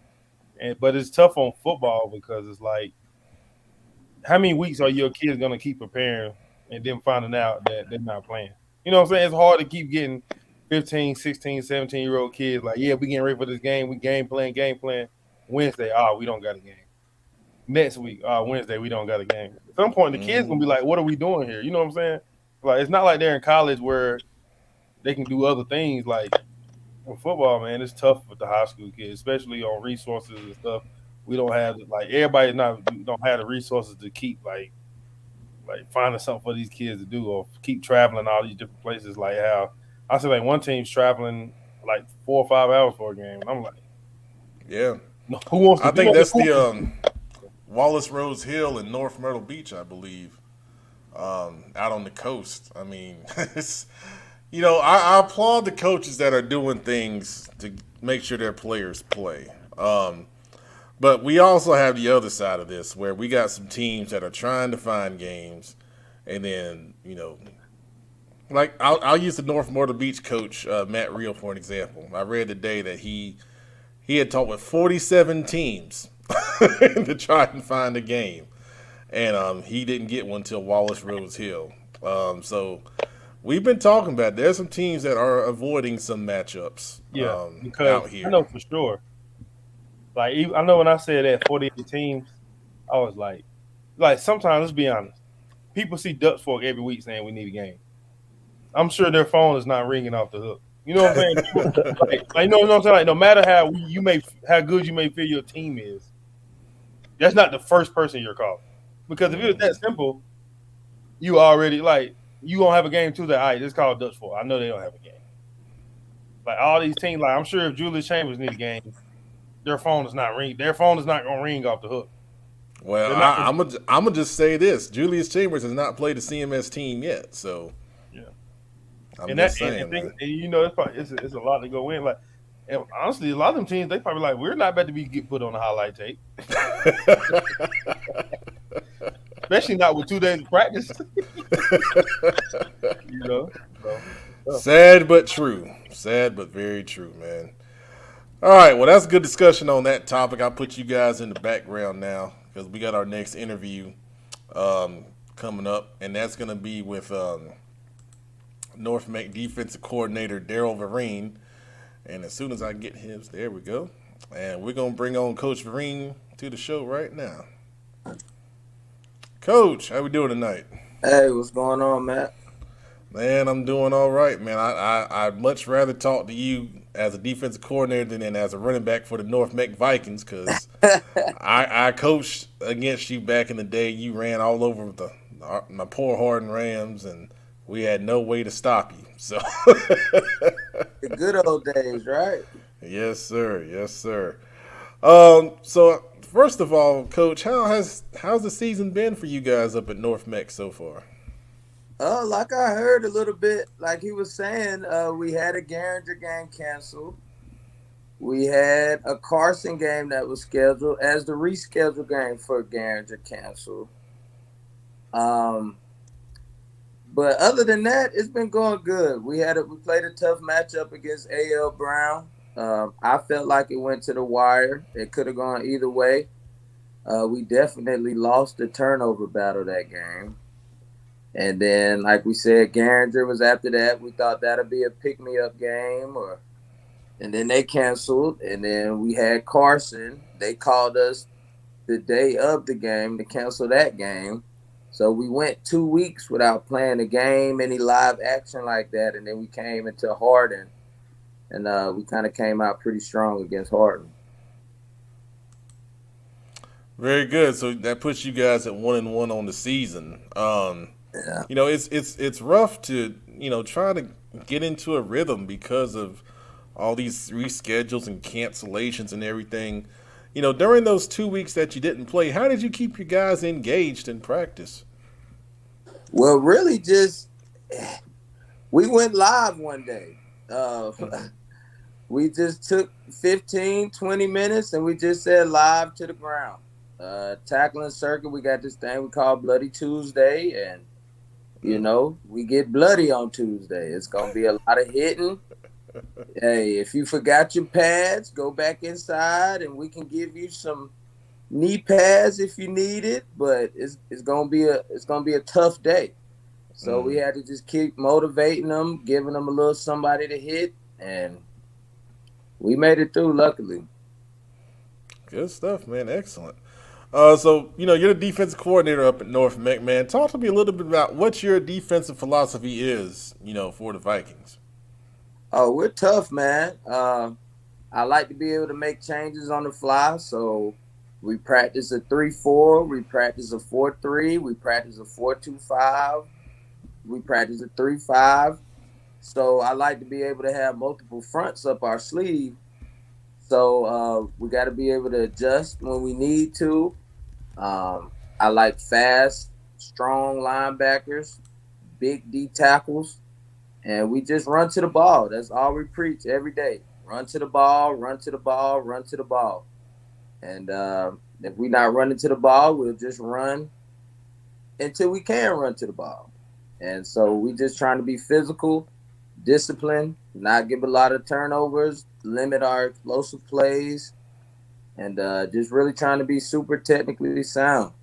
but it's tough on football because it's like, how many weeks are your kids gonna keep preparing and then finding out that they're not playing? You know what I'm saying? It's hard to keep getting 15, 16, 17-year-old kids like, yeah, we getting ready for this game. We game plan. Wednesday, we don't got a game. Next week, Wednesday, we don't got a game. At some point, the kids gonna be like, "What are we doing here?" You know what I'm saying? Like, it's not like they're in college where they can do other things. Like in football, man, it's tough with the high school kids, especially on resources and stuff. We don't have everybody don't have the resources to keep like finding something for these kids to do or keep traveling all these different places. Like how I said, like one team's traveling like 4 or 5 hours for a game, and I'm like, yeah, who wants to? I think that's the Wallace Rose Hill in North Myrtle Beach, I believe, out on the coast. I mean, it's, I applaud the coaches that are doing things to make sure their players play. But we also have the other side of this where we got some teams that are trying to find games, and then, like I'll use the North Myrtle Beach coach, Matt Reel, for an example. I read today that he had talked with 47 teams to try and find a game, and he didn't get one till Wallace Rose Hill. So we've been talking about there's some teams that are avoiding some matchups. Because out here. I know for sure. Like I know when I said that 48 teams, I was like sometimes, let's be honest, people see Dutch Fork every week saying we need a game. I'm sure their phone is not ringing off the hook. You know what I'm saying? you know what I'm saying? Like, no matter how good you may feel your team is, that's not the first person you're calling. Because if it was that simple, you already you gonna have a game Tuesday. All right, just call Dutch Fork. I know they don't have a game. Like all these teams, I'm sure if Julius Chambers need a game, their phone is not ring. Their phone is not gonna ring off the hook. Well, I'm gonna just say this: Julius Chambers has not played a CMS team yet, so yeah. I'm just saying. It's a lot to go in. Like And honestly, a lot of them teams, they probably like, we're not about to be get put on a highlight tape. Especially not with 2 days of practice. You know? So, Sad but true. Sad but very true, man. All right, well, that's a good discussion on that topic. I'll put you guys in the background now because we got our next interview coming up, and that's going to be with North Meck defensive coordinator Daryl Vereen. And as soon as I get his, there we go. And we're going to bring on Coach Vereen to the show right now. Coach, how we doing tonight? Hey, what's going on, Matt? Man, I'm doing all right, man. I'd much rather talk to you as a defensive coordinator than as a running back for the North Meck Vikings because I coached against you back in the day. You ran all over my poor Harden Rams, and we had no way to stop you. So The good old days, right? Yes, sir. Yes, sir. So first of all, Coach, how's the season been for you guys up at North Meck so far? Like I heard a little bit, like he was saying, we had a Garinger game canceled. We had a Carson game that was scheduled as the rescheduled game for Garinger canceled. But other than that, it's been going good. We played a tough matchup against A.L. Brown. I felt like it went to the wire. It could have gone either way. We definitely lost the turnover battle that game. And then, like we said, Garinger was after that. We thought that'd be a pick-me-up game, and then they canceled. And then we had Carson. They called us the day of the game to cancel that game. So we went 2 weeks without playing a game, any live action like that. And then we came into Harden, and we kind of came out pretty strong against Harden. Very good. So that puts you guys at 1-1 on the season. Yeah. You know, it's rough to, try to get into a rhythm because of all these reschedules and cancellations and everything. During those 2 weeks that you didn't play, how did you keep your guys engaged in practice? Well, really we went live one day. We just took 15, 20 minutes and we just said live to the ground. Tackling circuit, we got this thing we call Bloody Tuesday, and we get bloody on Tuesday. It's gonna be a lot of hitting. Hey, if you forgot your pads, go back inside and we can give you some knee pads if you need it, but it's gonna be a tough day. So we had to just keep motivating them, giving them a little somebody to hit, and we made it through, luckily. Good stuff, man. Excellent. So, you're the defensive coordinator up at North Meck, man. Talk to me a little bit about what your defensive philosophy is, for the Vikings. Oh, we're tough, man. I like to be able to make changes on the fly, so we practice a 3-4, we practice a 4-3, we practice a 4-2-5, we practice a 3-5. So I like to be able to have multiple fronts up our sleeve. So we got to be able to adjust when we need to. I like fast, strong linebackers, big D tackles, and we just run to the ball. That's all we preach every day. Run to the ball, run to the ball, run to the ball. And if we're not running to the ball, we'll just run until we can run to the ball. And so we just trying to be physical, disciplined, not give a lot of turnovers, limit our explosive plays, and just really trying to be super technically sound.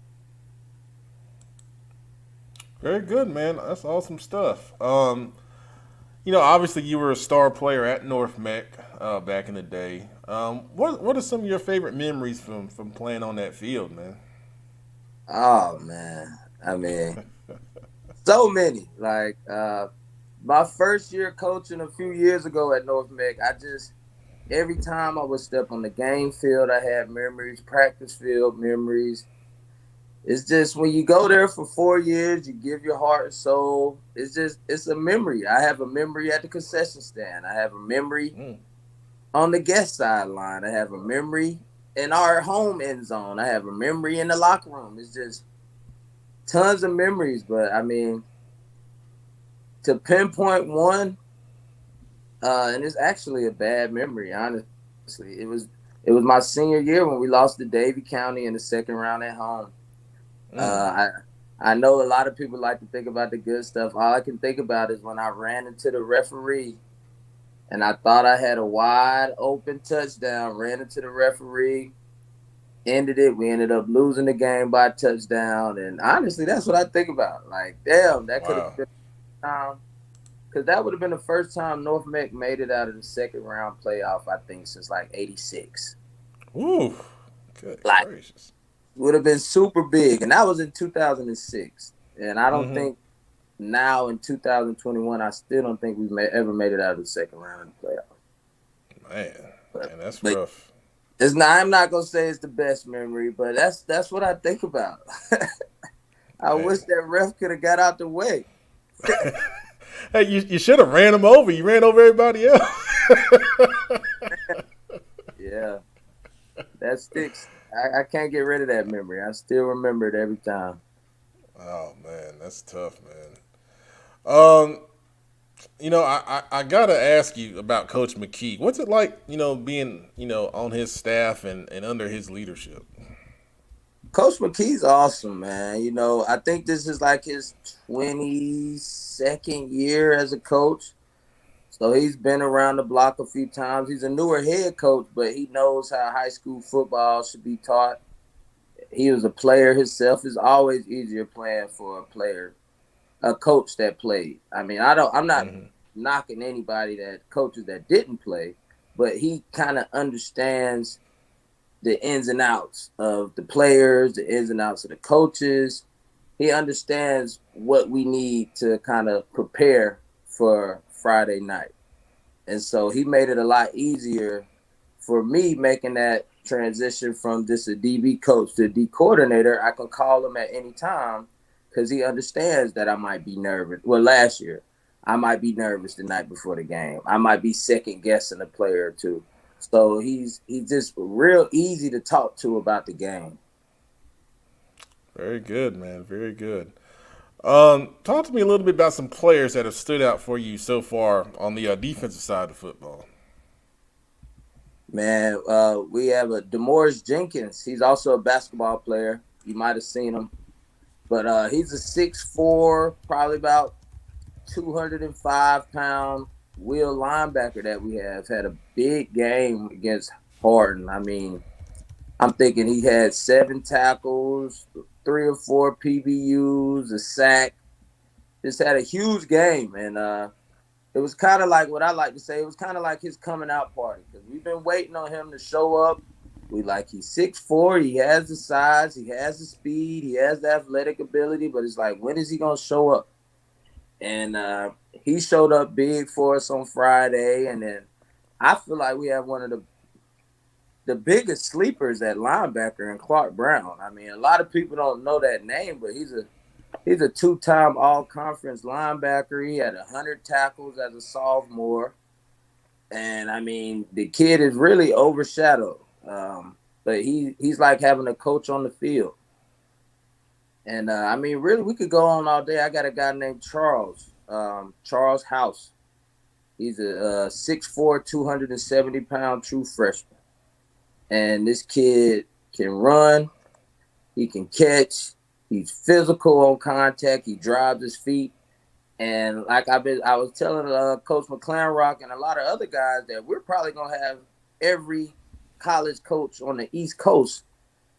Very good, man. That's awesome stuff. Obviously you were a star player at North Meck back in the day. What are some of your favorite memories from playing on that field, man? Oh, man. I mean, so many. Like, my first year coaching a few years ago at North Meck, every time I would step on the game field, I had memories, practice field memories. It's just when you go there for 4 years, you give your heart and soul. It's a memory. I have a memory at the concession stand. I have a memory on the guest sideline. I have a memory in our home end zone. I have a memory in the locker room. It's just tons of memories. But, I mean, to pinpoint one, And it's actually a bad memory, honestly. It was my senior year when we lost to Davie County in the second round at home. I know a lot of people like to think about the good stuff. All I can think about is when I ran into the referee and I thought I had a wide open touchdown, ran into the referee, ended it. We ended up losing the game by a touchdown. And honestly, that's what I think about. Like, damn, that could have been because that would have been the first time North Meck made it out of the second round playoff, I think, since like '86. Ooh, good gracious. Would have been super big. And that was in 2006. And I don't think now in 2021, I still don't think we've ever made it out of the second round of the playoff. Man, that's rough. It's not. I'm not gonna say it's the best memory, but that's what I think about. I wish that ref could have got out the way. Hey, you should have ran him over. You ran over everybody else. Yeah, that sticks. I can't get rid of that memory. I still remember it every time. Oh man, that's tough, man. You know, I gotta ask you about Coach McKee. What's it like, you know, being, you know, on his staff and under his leadership? Coach McKee's awesome, man. You know, I think this is like his 22nd year as a coach. So he's been around the block a few times. He's a newer head coach, but he knows how high school football should be taught. He was a player himself. It's always easier playing for a coach that played. I mean, I'm not knocking anybody coaches that didn't play, but he kind of understands the ins and outs of the players, the ins and outs of the coaches. He understands what we need to kind of prepare for Friday night. And so he made it a lot easier for me making that transition from just a DB coach to D coordinator. I can call him at any time because he understands that I might be nervous. Well, last year, I might be nervous the night before the game. I might be second guessing a player or two. So he's just real easy to talk to about the game. Very good, man. Very good. Talk to me a little bit about some players that have stood out for you so far on the defensive side of football. Man, we have a Demoris Jenkins. He's also a basketball player. You might have seen him. But he's a 6'4", probably about 205-pound wheel linebacker that we have. Had a big game against Hardin. I mean, I'm thinking he had 7 tackles, 3 or 4 PBUs, a sack. Just had a huge game. And it was kind of like what I like to say. It was kind of like his coming out party because we've been waiting on him to show up. He's 6'4", he has the size, he has the speed, he has the athletic ability, but it's like, when is he going to show up? And he showed up big for us on Friday. And then I feel like we have one of the biggest sleepers at linebacker in Clark Brown. I mean, a lot of people don't know that name, but he's a 2-time all-conference linebacker. He had 100 tackles as a sophomore. And, I mean, the kid is really overshadowed. But he's like having a coach on the field. And, I mean, really, we could go on all day. I got a guy named Charles House. He's a 6'4", 270-pound true freshman. And this kid can run. He can catch. He's physical on contact. He drives his feet. And like I was telling Coach McClanrock and a lot of other guys that we're probably going to have every college coach on the East Coast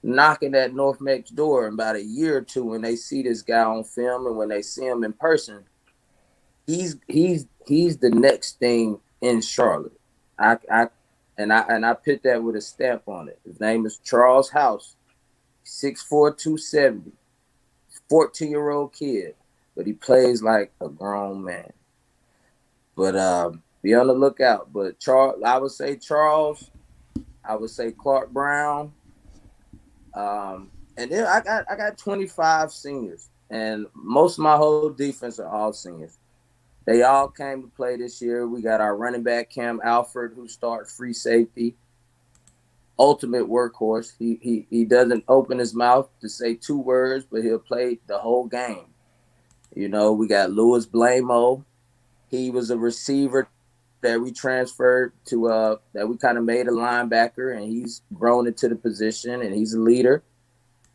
knocking at North Meck's door in about a year or two when they see this guy on film and when they see him in person. He's the next thing in Charlotte. I put that with a stamp on it. His name is Charles House, 6'4", 270, 14-year-old kid, but he plays like a grown man. But be on the lookout. But I would say Charles. I would say Clark Brown. And then I got 25 seniors, and most of my whole defense are all seniors. They all came to play this year. We got our running back, Cam Alford, who starts free safety. Ultimate workhorse. He doesn't open his mouth to say 2 words, but he'll play the whole game. You know, we got Louis Blamo. He was a receiver that we transferred to that we kind of made a linebacker, and he's grown into the position, and he's a leader.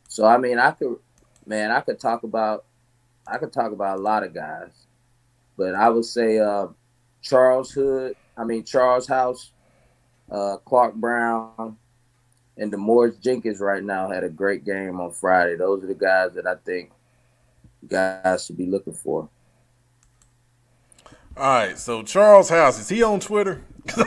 So I mean, I could talk about a lot of guys, but I would say Charles House, Clark Brown, and Demoris Jenkins right now had a great game on Friday. Those are the guys that I think guys should be looking for. All right, so Charles House, is he on Twitter?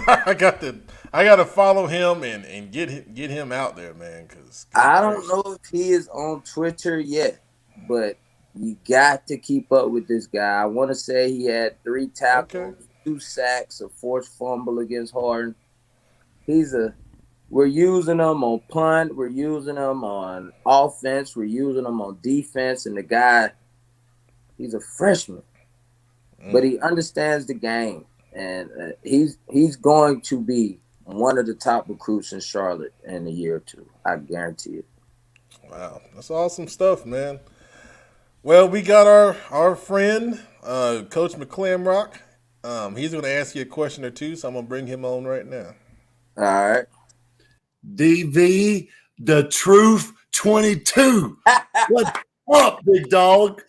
I got to follow him and get him out there, man. Cause I don't know if he is on Twitter yet, but you got to keep up with this guy. I want to say he had 3 tackles, 2 sacks, a forced fumble against Harden. We're using him on punt, we're using him on offense, we're using him on defense, and the guy, he's a freshman. But he understands the game, and he's going to be one of the top recruits in Charlotte in a year or two. I guarantee it. Wow, that's awesome stuff, man. Well, we got our friend, Coach McClamrock. He's going to ask you a question or two, so I'm going to bring him on right now. All right. DV, the truth 22. What's up, big dog?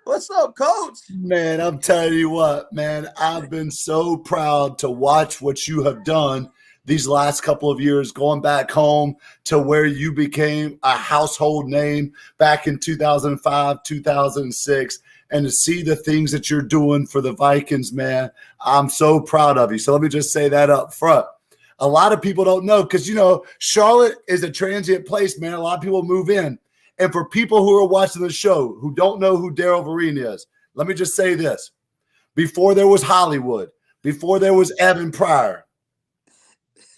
What's up, Coach? Man, I'm telling you what, man, I've been so proud to watch what you have done these last couple of years, going back home to where you became a household name back in 2005, 2006, and to see the things that you're doing for the Vikings, man, I'm so proud of you. So let me just say that up front. A lot of people don't know because, Charlotte is a transient place, man. A lot of people move in. And for people who are watching the show who don't know who Daryl Vereen is, let me just say this. Before there was Hollywood, before there was Evan Pryor,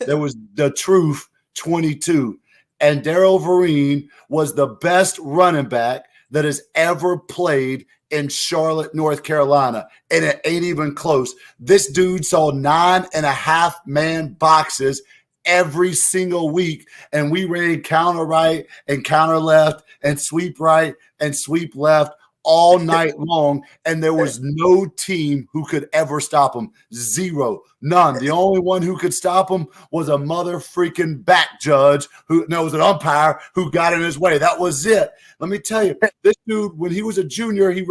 there was the Truth 22. And Daryl Vereen was the best running back that has ever played in Charlotte, North Carolina. And it ain't even close. This dude saw 9.5-man boxes every single week, and we ran counter right and counter left and sweep right and sweep left all night long, and there was no team who could ever stop him. Zero. None. The only one who could stop him was a mother freaking back judge it was an umpire who got in his way. That was it. Let me tell you, this dude, when he was a junior, he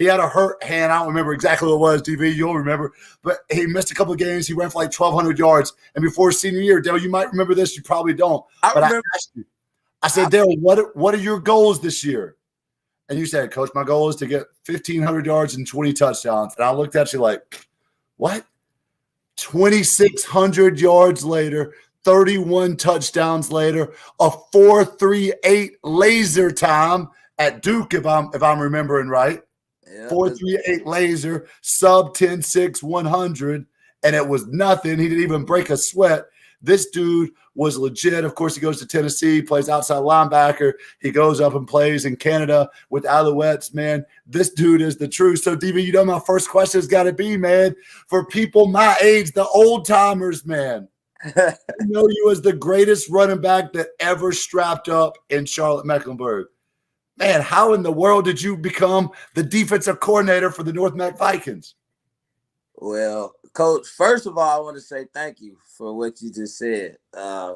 had a hurt hand. I don't remember exactly what it was, DV. You'll remember. But he missed a couple of games. He ran for like 1,200 yards. And before his senior year, Dale, you might remember this. You probably don't. I asked you. I said, Dale, what are your goals this year? And you said, Coach, my goal is to get 1,500 yards and 20 touchdowns. And I looked at you like, what? 2,600 yards later, 31 touchdowns later, a 4.38 laser time at Duke, if I'm remembering right. Yeah, 4.38 laser, sub 10.6, 100, and it was nothing. He didn't even break a sweat. This dude was legit. Of course, he goes to Tennessee, plays outside linebacker. He goes up and plays in Canada with Alouettes, man. This dude is the truth. So, DV, my first question has got to be, man, for people my age, the old timers, man. I know you as the greatest running back that ever strapped up in Charlotte Mecklenburg. Man, how in the world did you become the defensive coordinator for the North Mac Vikings? Well, Coach, first of all, I want to say thank you for what you just said. A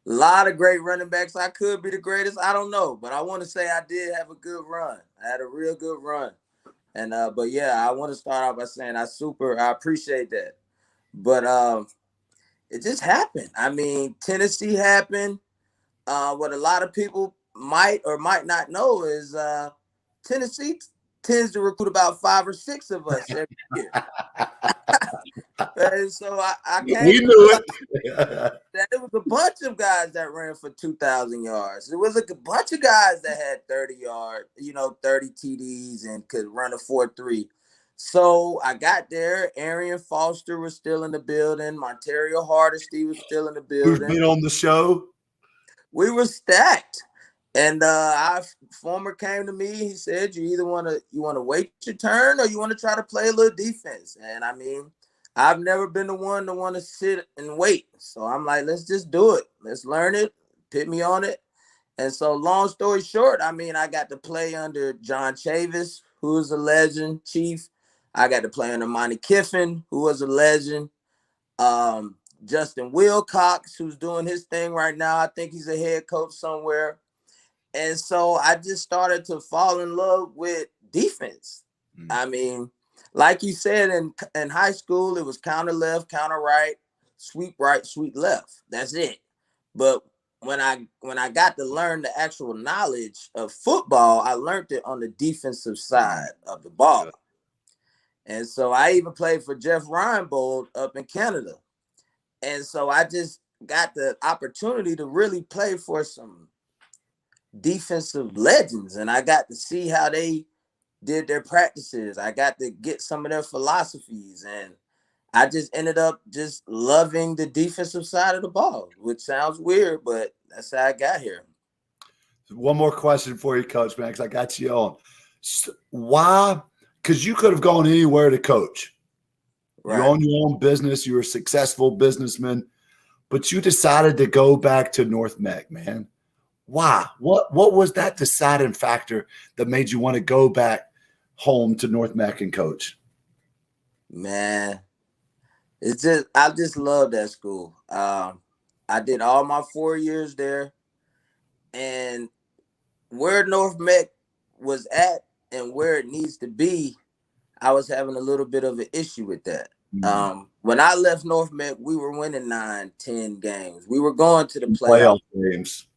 lot of great running backs. I could be the greatest. I don't know. But I want to say I did have a good run. I had a real good run. And but yeah, I want to start off by saying I appreciate that. But it just happened. I mean, Tennessee happened. What a lot of people might or might not know is Tennessee tends to recruit about 5 or 6 of us every year. And so I came. We knew it. That it was a bunch of guys that ran for 2,000 yards. It was a bunch of guys that had 30 yards, 30 TDs and could run a 4.3. So I got there. Arian Foster was still in the building. Montario Hardesty was still in the building. Who's been on the show? We were stacked. And our former came to me. He said, "You either want to wait your turn or you want to try to play a little defense." And I mean, I've never been the one to want to sit and wait. So I'm like, let's just do it. Let's learn it. Put me on it. And so, long story short, I mean, I got to play under John Chavis, who's a legend, Chief. I got to play under Monty Kiffin, who was a legend. Justin Wilcox, who's doing his thing right now. I think he's a head coach somewhere. And so I just started to fall in love with defense. I mean, like you said, in high school, it was counter left, counter right, sweep left. That's it. But when I got to learn the actual knowledge of football, I learned it on the defensive side of the ball. And so I even played for Jeff Reinbold up in Canada. And so I just got the opportunity to really play for some defensive legends. And I got to see how they did their practices. I got to get some of their philosophies. And I just ended up just loving the defensive side of the ball, which sounds weird, but that's how I got here. One more question for you, Coach, man, because I got you on. Why? Because you could have gone anywhere to coach. Right. You own your own business. You're a successful businessman, but you decided to go back to North Meck, man. Why? What was that deciding factor that made you want to go back home to North Meck and coach? Man, I just love that school. I did all my 4 years there, and where North Meck was at and where it needs to be, I was having a little bit of an issue with that. When I left North Meck, we were winning 9-10 games. We were going to the playoff games.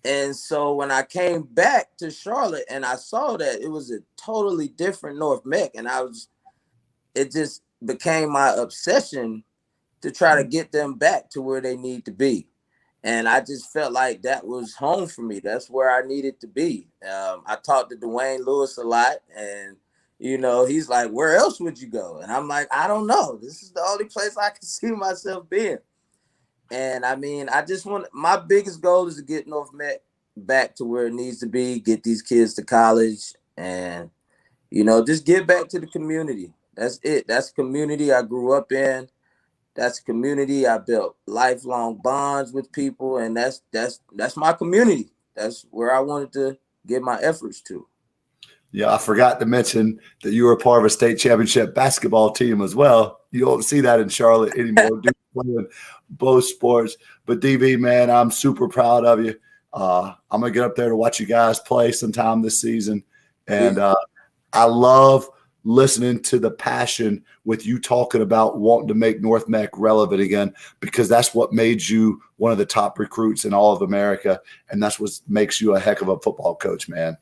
And so when I came back to Charlotte and I saw that it was a totally different North Meck, and it just became my obsession to try to get them back to where they need to be. And I just felt like that was home for me. That's where I needed to be. I talked to Dwayne Lewis a lot, and he's like, "Where else would you go?" And I'm like, "I don't know. This is the only place I can see myself being." And I mean, my biggest goal is to get North Meck back to where it needs to be, get these kids to college, and, just get back to the community. That's it. That's the community I grew up in. That's the community I built lifelong bonds with people. And that's my community. That's where I wanted to give my efforts to. Yeah, I forgot to mention that you were a part of a state championship basketball team as well. You don't see that in Charlotte anymore. Playing both sports. But DV, man, I'm super proud of you. I'm gonna get up there to watch you guys play sometime this season, and I love listening to the passion with you talking about wanting to make North Meck relevant again, because that's what made you one of the top recruits in all of America, and that's what makes you a heck of a football coach, man.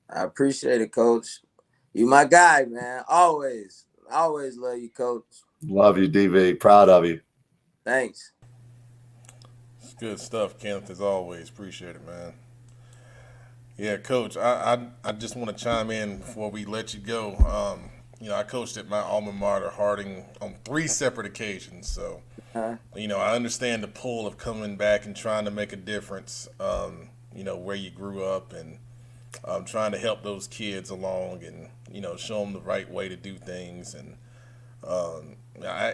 I appreciate it, Coach. You my guy, man. Always love you, Coach. Love you, DV. Proud of you. Thanks. It's good stuff, Kenneth, as always. Appreciate it, man. Yeah, Coach, I just want to chime in before we let you go. I coached at my alma mater, Harding, on 3 separate occasions. So, I understand the pull of coming back and trying to make a difference, where you grew up, and trying to help those kids along and, show them the right way to do things. And I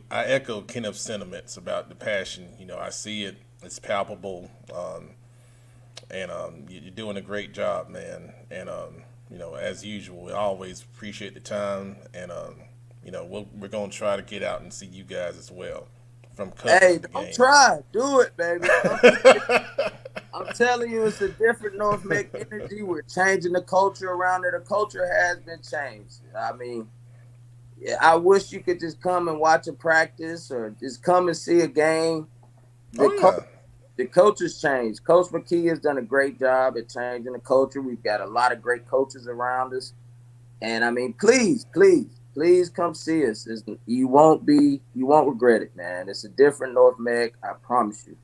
echo Kenneth's sentiments about the passion. I see it. It's palpable. And you're doing a great job, man. And, as usual, we always appreciate the time. And, we're going to try to get out and see you guys as well. Hey, don't try. Do it, baby. I'm telling you, it's a different North Meck energy. We're changing the culture around there. The culture has been changed. I mean, I wish you could just come and watch a practice or just come and see a game. The culture's changed. Coach McKee has done a great job at changing the culture. We've got a lot of great coaches around us. And I mean, please come see us. You won't regret it, man. It's a different North Meck, I promise you.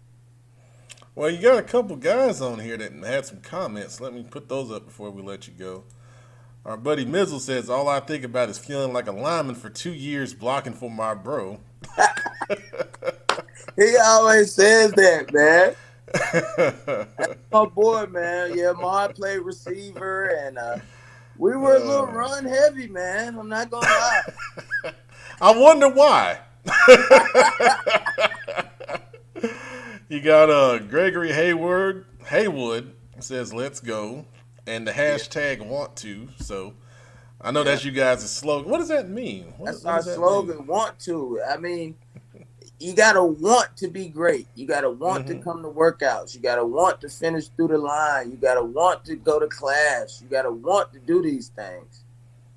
Well, you got a couple guys on here that had some comments. Let me put those up before we let you go. Our buddy Mizzle says, "All I think about is feeling like a lineman for 2 years blocking for my bro." He always says that, man. That's my boy, man. Yeah, Ma played receiver, and we were a little run heavy, man. I'm not going to lie. I wonder why. You got Gregory Haywood says, "Let's go," and the hashtag want to. So I know that's you guys' slogan. What does that mean? That's What our does that slogan. mean? Want to. I mean, you gotta want to be great. You gotta want to come to workouts. You gotta want to finish through the line. You gotta want to go to class. You gotta want to do these things,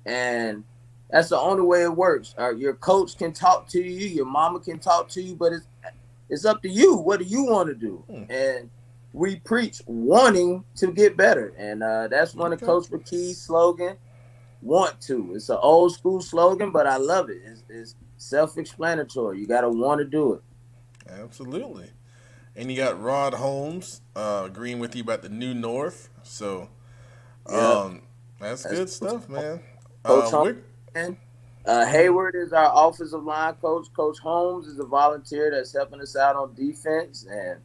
and that's the only way it works. Your coach can talk to you. Your mama can talk to you, but it's up to you. What do you want to do? And we preach wanting to get better, and that's one of Coach McKee's slogan. Want to. It's an old school slogan, but I love it. It's self-explanatory. You got to want to do it. Absolutely. And you got Rod Holmes agreeing with you about the New North. So that's good stuff, man. Coach Hayward is our offensive line coach. Coach Holmes is a volunteer that's helping us out on defense. And,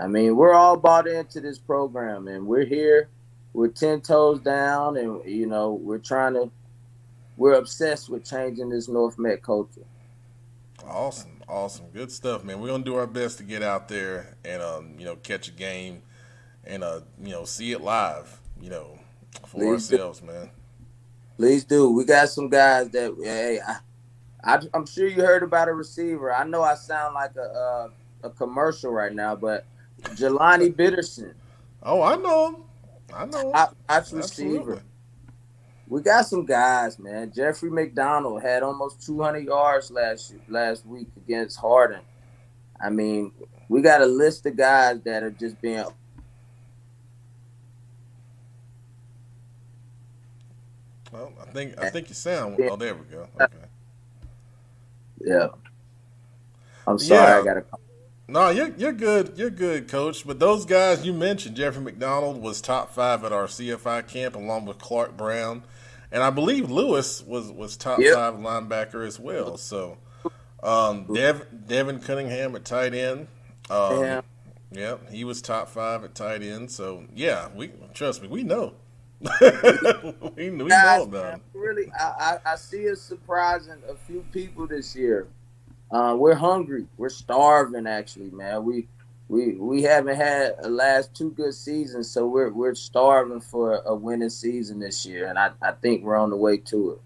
I mean, we're all bought into this program, and we're here. We're 10 toes down, and, you know, we're obsessed with changing this North Meck culture. Awesome. Good stuff, man. We're going to do our best to get out there and, catch a game and, see it live, for ourselves, man. Please do. We got some guys that, hey, I'm sure you heard about a receiver. I know I sound like a commercial right now, but Jelani Bitterson. Oh, I know him. Receiver. We got some guys, man. Jeffrey McDonald had almost 200 yards last week against Hardin. I mean, we got a list of guys that are just being. Well, I think you sound. Oh, there we go. Okay. Yeah. I'm sorry. I gotta. No, you're good. You're good, Coach. But those guys you mentioned, Jeffrey McDonald was top 5 at our CFI camp, along with Clark Brown, and I believe Lewis was top 5 linebacker as well. So, Devin Cunningham at tight end. Yeah, he was top 5 at tight end. So yeah, trust me, we know. we know about him. Really, I see us surprising a few people this year. We're hungry. We're starving, actually, man. We haven't had the last 2 good seasons, so we're starving for a winning season this year, and I think we're on the way to it.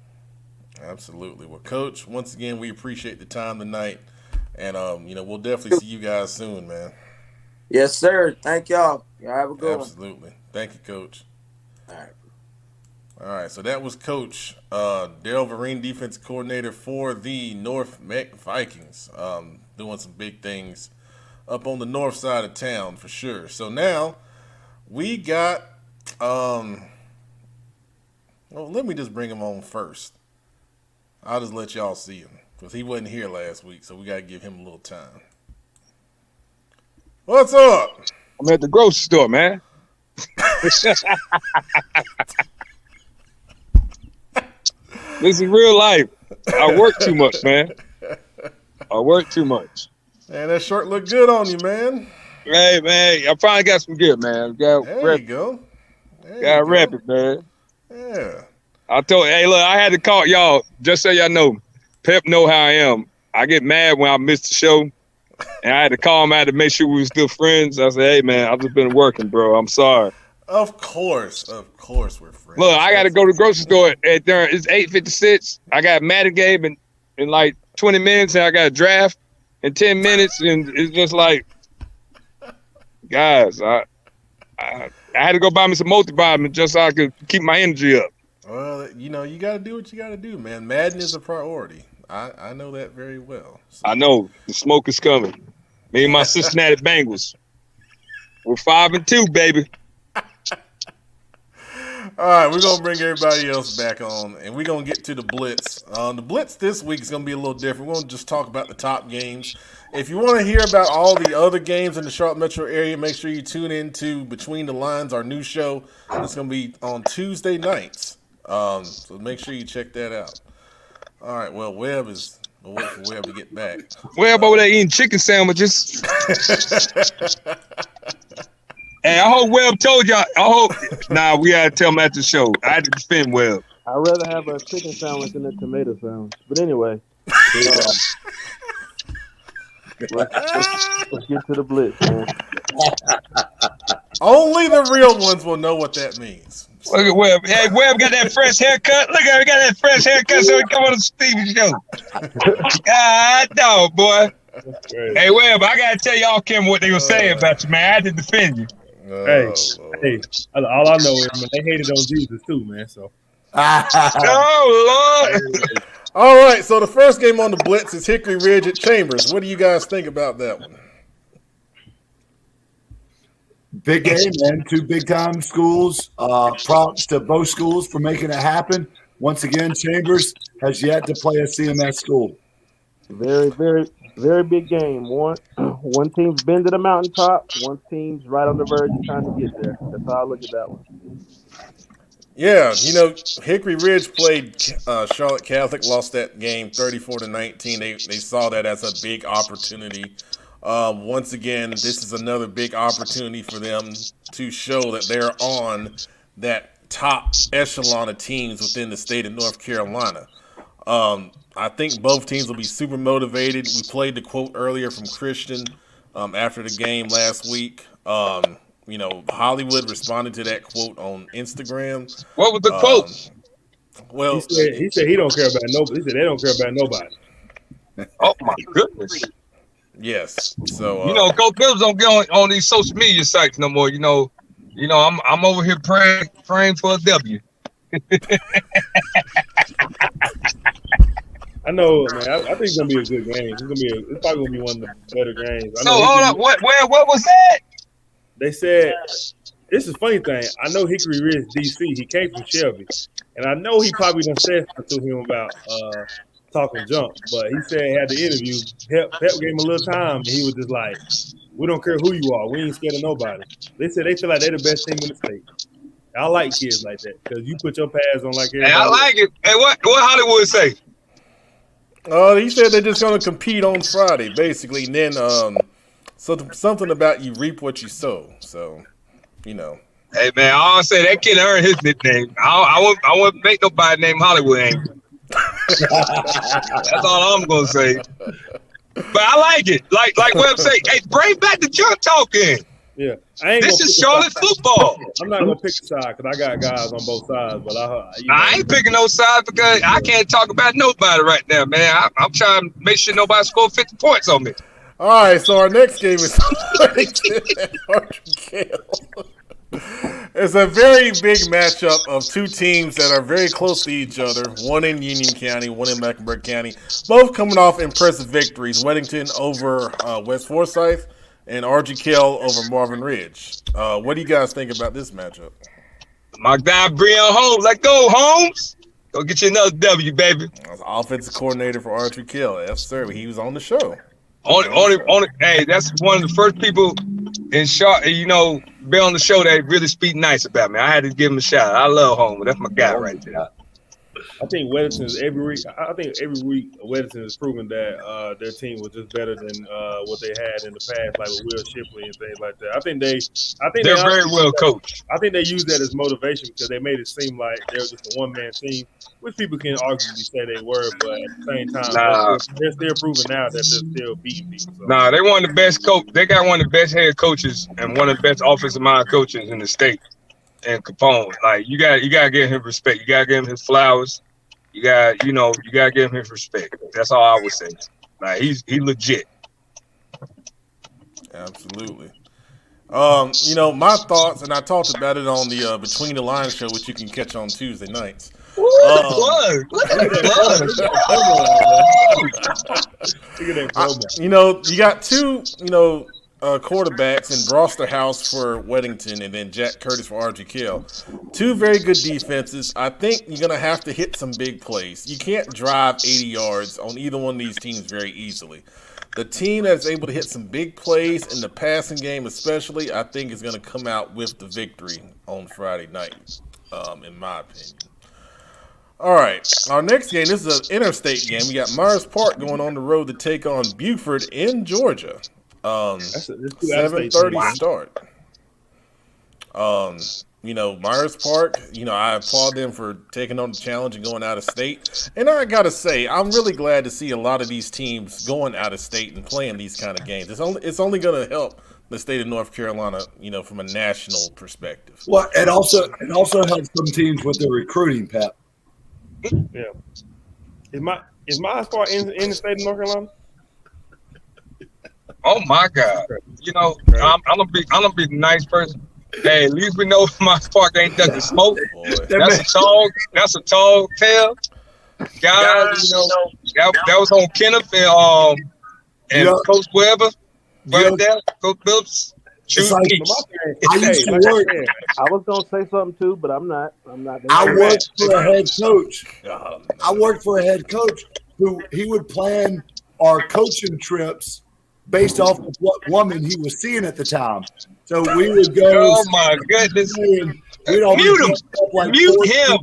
Absolutely. Well, Coach, once again, we appreciate the time tonight, and we'll definitely see you guys soon, man. Yes, sir. Thank y'all. Y'all have a good one. Absolutely. Thank you, Coach. All right, so that was Coach Daryl Vereen, defense coordinator for the North Meck Vikings, doing some big things up on the north side of town for sure. So now we got, let me just bring him on first. I'll just let y'all see him because he wasn't here last week, so we got to give him a little time. What's up? I'm at the grocery store, man. This is real life. I work too much, man. Man, that shirt look good on you, man. Hey, man, I finally got some gear, man. There you go. Got rep it, man. Yeah. I told you, hey, look, I had to call y'all, just so y'all know, Pep know how I am. I get mad when I miss the show, and I had to call him out to make sure we were still friends. I said, hey, man, I've just been working, bro. I'm sorry. Of course we're friends. Look, I got to go to the grocery store at there. It's 8:56. I got Madden game in like 20 minutes, and I got a draft in 10 minutes, and it's just like, guys, I had to go buy me some multivitamin just so I could keep my energy up. Well, you got to do what you got to do, man. Madden is a priority. I know that very well. So. I know. The smoke is coming. Me and my Cincinnati Bengals. We're 5-2, baby. All right, we're going to bring everybody else back on, and we're going to get to the Blitz. The Blitz this week is going to be a little different. We're going to just talk about the top games. If you want to hear about all the other games in the Charlotte metro area, make sure you tune in to Between the Lines, our new show. It's going to be on Tuesday nights, so make sure you check that out. All right, well, we'll wait for Webb to get back. Webb over there eating chicken sandwiches. Hey, I hope Webb told y'all. We had to tell him at the show. I had to defend Webb. I'd rather have a chicken sandwich than a tomato sandwich. But anyway, let's get to the Blitz, man. Only the real ones will know what that means. Look at Webb. Hey, Webb got that fresh haircut. Look at him, he got that fresh haircut so he come on the Stevie show. God dog, boy. Hey, Webb, I gotta tell y'all, Kim, what they were saying about you, man. I had to defend you. Hey, all I know is, man, they hated on Jesus too, man. So. Oh Lord. All right, so the first game on the Blitz is Hickory Ridge at Chambers. What do you guys think about that one? Big game, man. Two big-time schools. Props to both schools for making it happen. Once again, Chambers has yet to play a CMS school. Very, very, very big game. One team's been to the mountaintop. One team's right on the verge of trying to get there. That's how I look at that one. Yeah, Hickory Ridge played Charlotte Catholic, lost that game 34-19. They saw that as a big opportunity. Once again, this is another big opportunity for them to show that they're on that top echelon of teams within the state of North Carolina. I think both teams will be super motivated. We played the quote earlier from Christian after the game last week. Hollywood responded to that quote on Instagram. What was the quote? Well, he said he don't care about nobody. He said they don't care about nobody. Oh my goodness. Yes. So Coach Phillips don't get on these social media sites no more. I'm over here praying for a W. I know, man. I think it's gonna be a good game. It's probably gonna be one of the better games. So hold up, what was that? They said this is a funny thing. I know Hickory Ridge, DC. He came from Shelby, and I know he probably done said something to him about talking junk. But he said he had the interview. Pep gave him a little time, and he was just like, "We don't care who you are. We ain't scared of nobody." They said they feel like they're the best team in the state. I like kids like that because you put your pads on like everybody. Hey, I like it. Hey, what Hollywood say? He said they're just going to compete on Friday, basically. And then something about you reap what you sow. So, Hey, man, I'll say that kid earned his nickname. I won't make nobody named Hollywood angry. That's all I'm going to say. But I like it. Like Webb say, hey, bring back the junk talking. Yeah, this is Charlotte football. I'm not gonna pick a side because I got guys on both sides, but I ain't picking no side because I can't talk about nobody right now, man. I'm trying to make sure nobody score 50 points on me. All right, so our next game is It's a very big matchup of two teams that are very close to each other. One in Union County, one in Mecklenburg County. Both coming off impressive victories. Weddington over West Forsyth, and RGKL over Marvin Ridge. What do you guys think about this matchup? My guy, Breon Holmes. Let's go, Holmes. Go get you another W, baby. That's offensive coordinator for RGKL. Yes, sir. He was on the show. Hey, that's one of the first people in Charlotte, be on the show that really speak nice about me. I had to give him a shout. I love Holmes. That's my guy right there. I think Weddington every week Weddington has proven that their team was just better than what they had in the past, like with Will Shipley and things like that. I think they're very well coached. I think they use that as motivation because they made it seem like they were just a one-man team, which people can arguably say they were, but at the same time, they're still proving now that they're still beating people. So. Nah, they one of the best coach. They got one of the best head coaches and one of the best offensive mind coaches in the state. And Capone, like you gotta give him respect. You gotta give him his flowers. You gotta give him his respect. That's all I would say. Like he legit. Absolutely. My thoughts, and I talked about it on the Between the Lines show, which you can catch on Tuesday nights. You got two, quarterbacks in Broster House for Weddington and then Jack Curtis for RGKL. Two very good defenses. I think you're going to have to hit some big plays. You can't drive 80 yards on either one of these teams very easily. The team that's able to hit some big plays in the passing game especially, I think is going to come out with the victory on Friday night, in my opinion. All right, our next game, this is an interstate game. We got Myers Park going on the road to take on Buford in Georgia. 7:30 start. Myers Park, I applaud them for taking on the challenge and going out of state. And I got to say, I'm really glad to see a lot of these teams going out of state and playing these kind of games. It's only going to help the state of North Carolina, from a national perspective. Well, it also helps some teams with their recruiting, Pep. Yeah. Is my spot in the state of North Carolina? Oh my God! I'm gonna be the nice person. Hey, at least we know my spark ain't nothing smoke. That's a tall tale. Guys, that was on Kenneth and Coach Weber, right there, Coach Phillips. I was gonna say something too, but I'm not. I worked for a head coach. I worked for a head coach who he would plan our coaching trips based off of what woman he was seeing at the time. So we would go. Oh my goodness! We'd all Mute him. Mute him.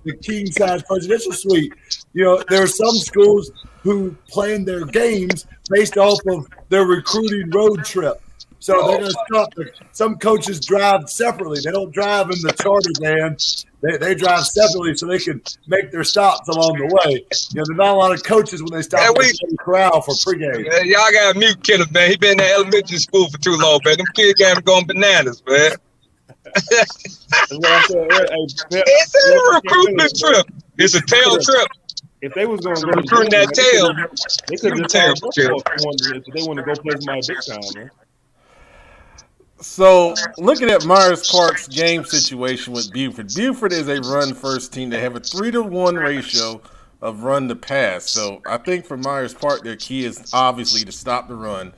The king size presidential suite. There are some schools who plan their games based off of their recruiting road trip. So they're going to stop. Some coaches drive separately. They don't drive in the charter van. They drive separately so they can make their stops along the way. There's not a lot of coaches when they stop at the corral for pregame. Y'all got to mute Kenneth, man. He been in elementary school for too long, man. Them kids got him going bananas, man. It's a recruitment trip. It's a tail trip. If they was going to recruit that tail, they could just tell they want to go play my big time, man. So, looking at Myers Park's game situation with Buford, Buford is a run-first team. They have a 3-to-1 ratio of run to pass. So, I think for Myers Park, their key is obviously to stop the run.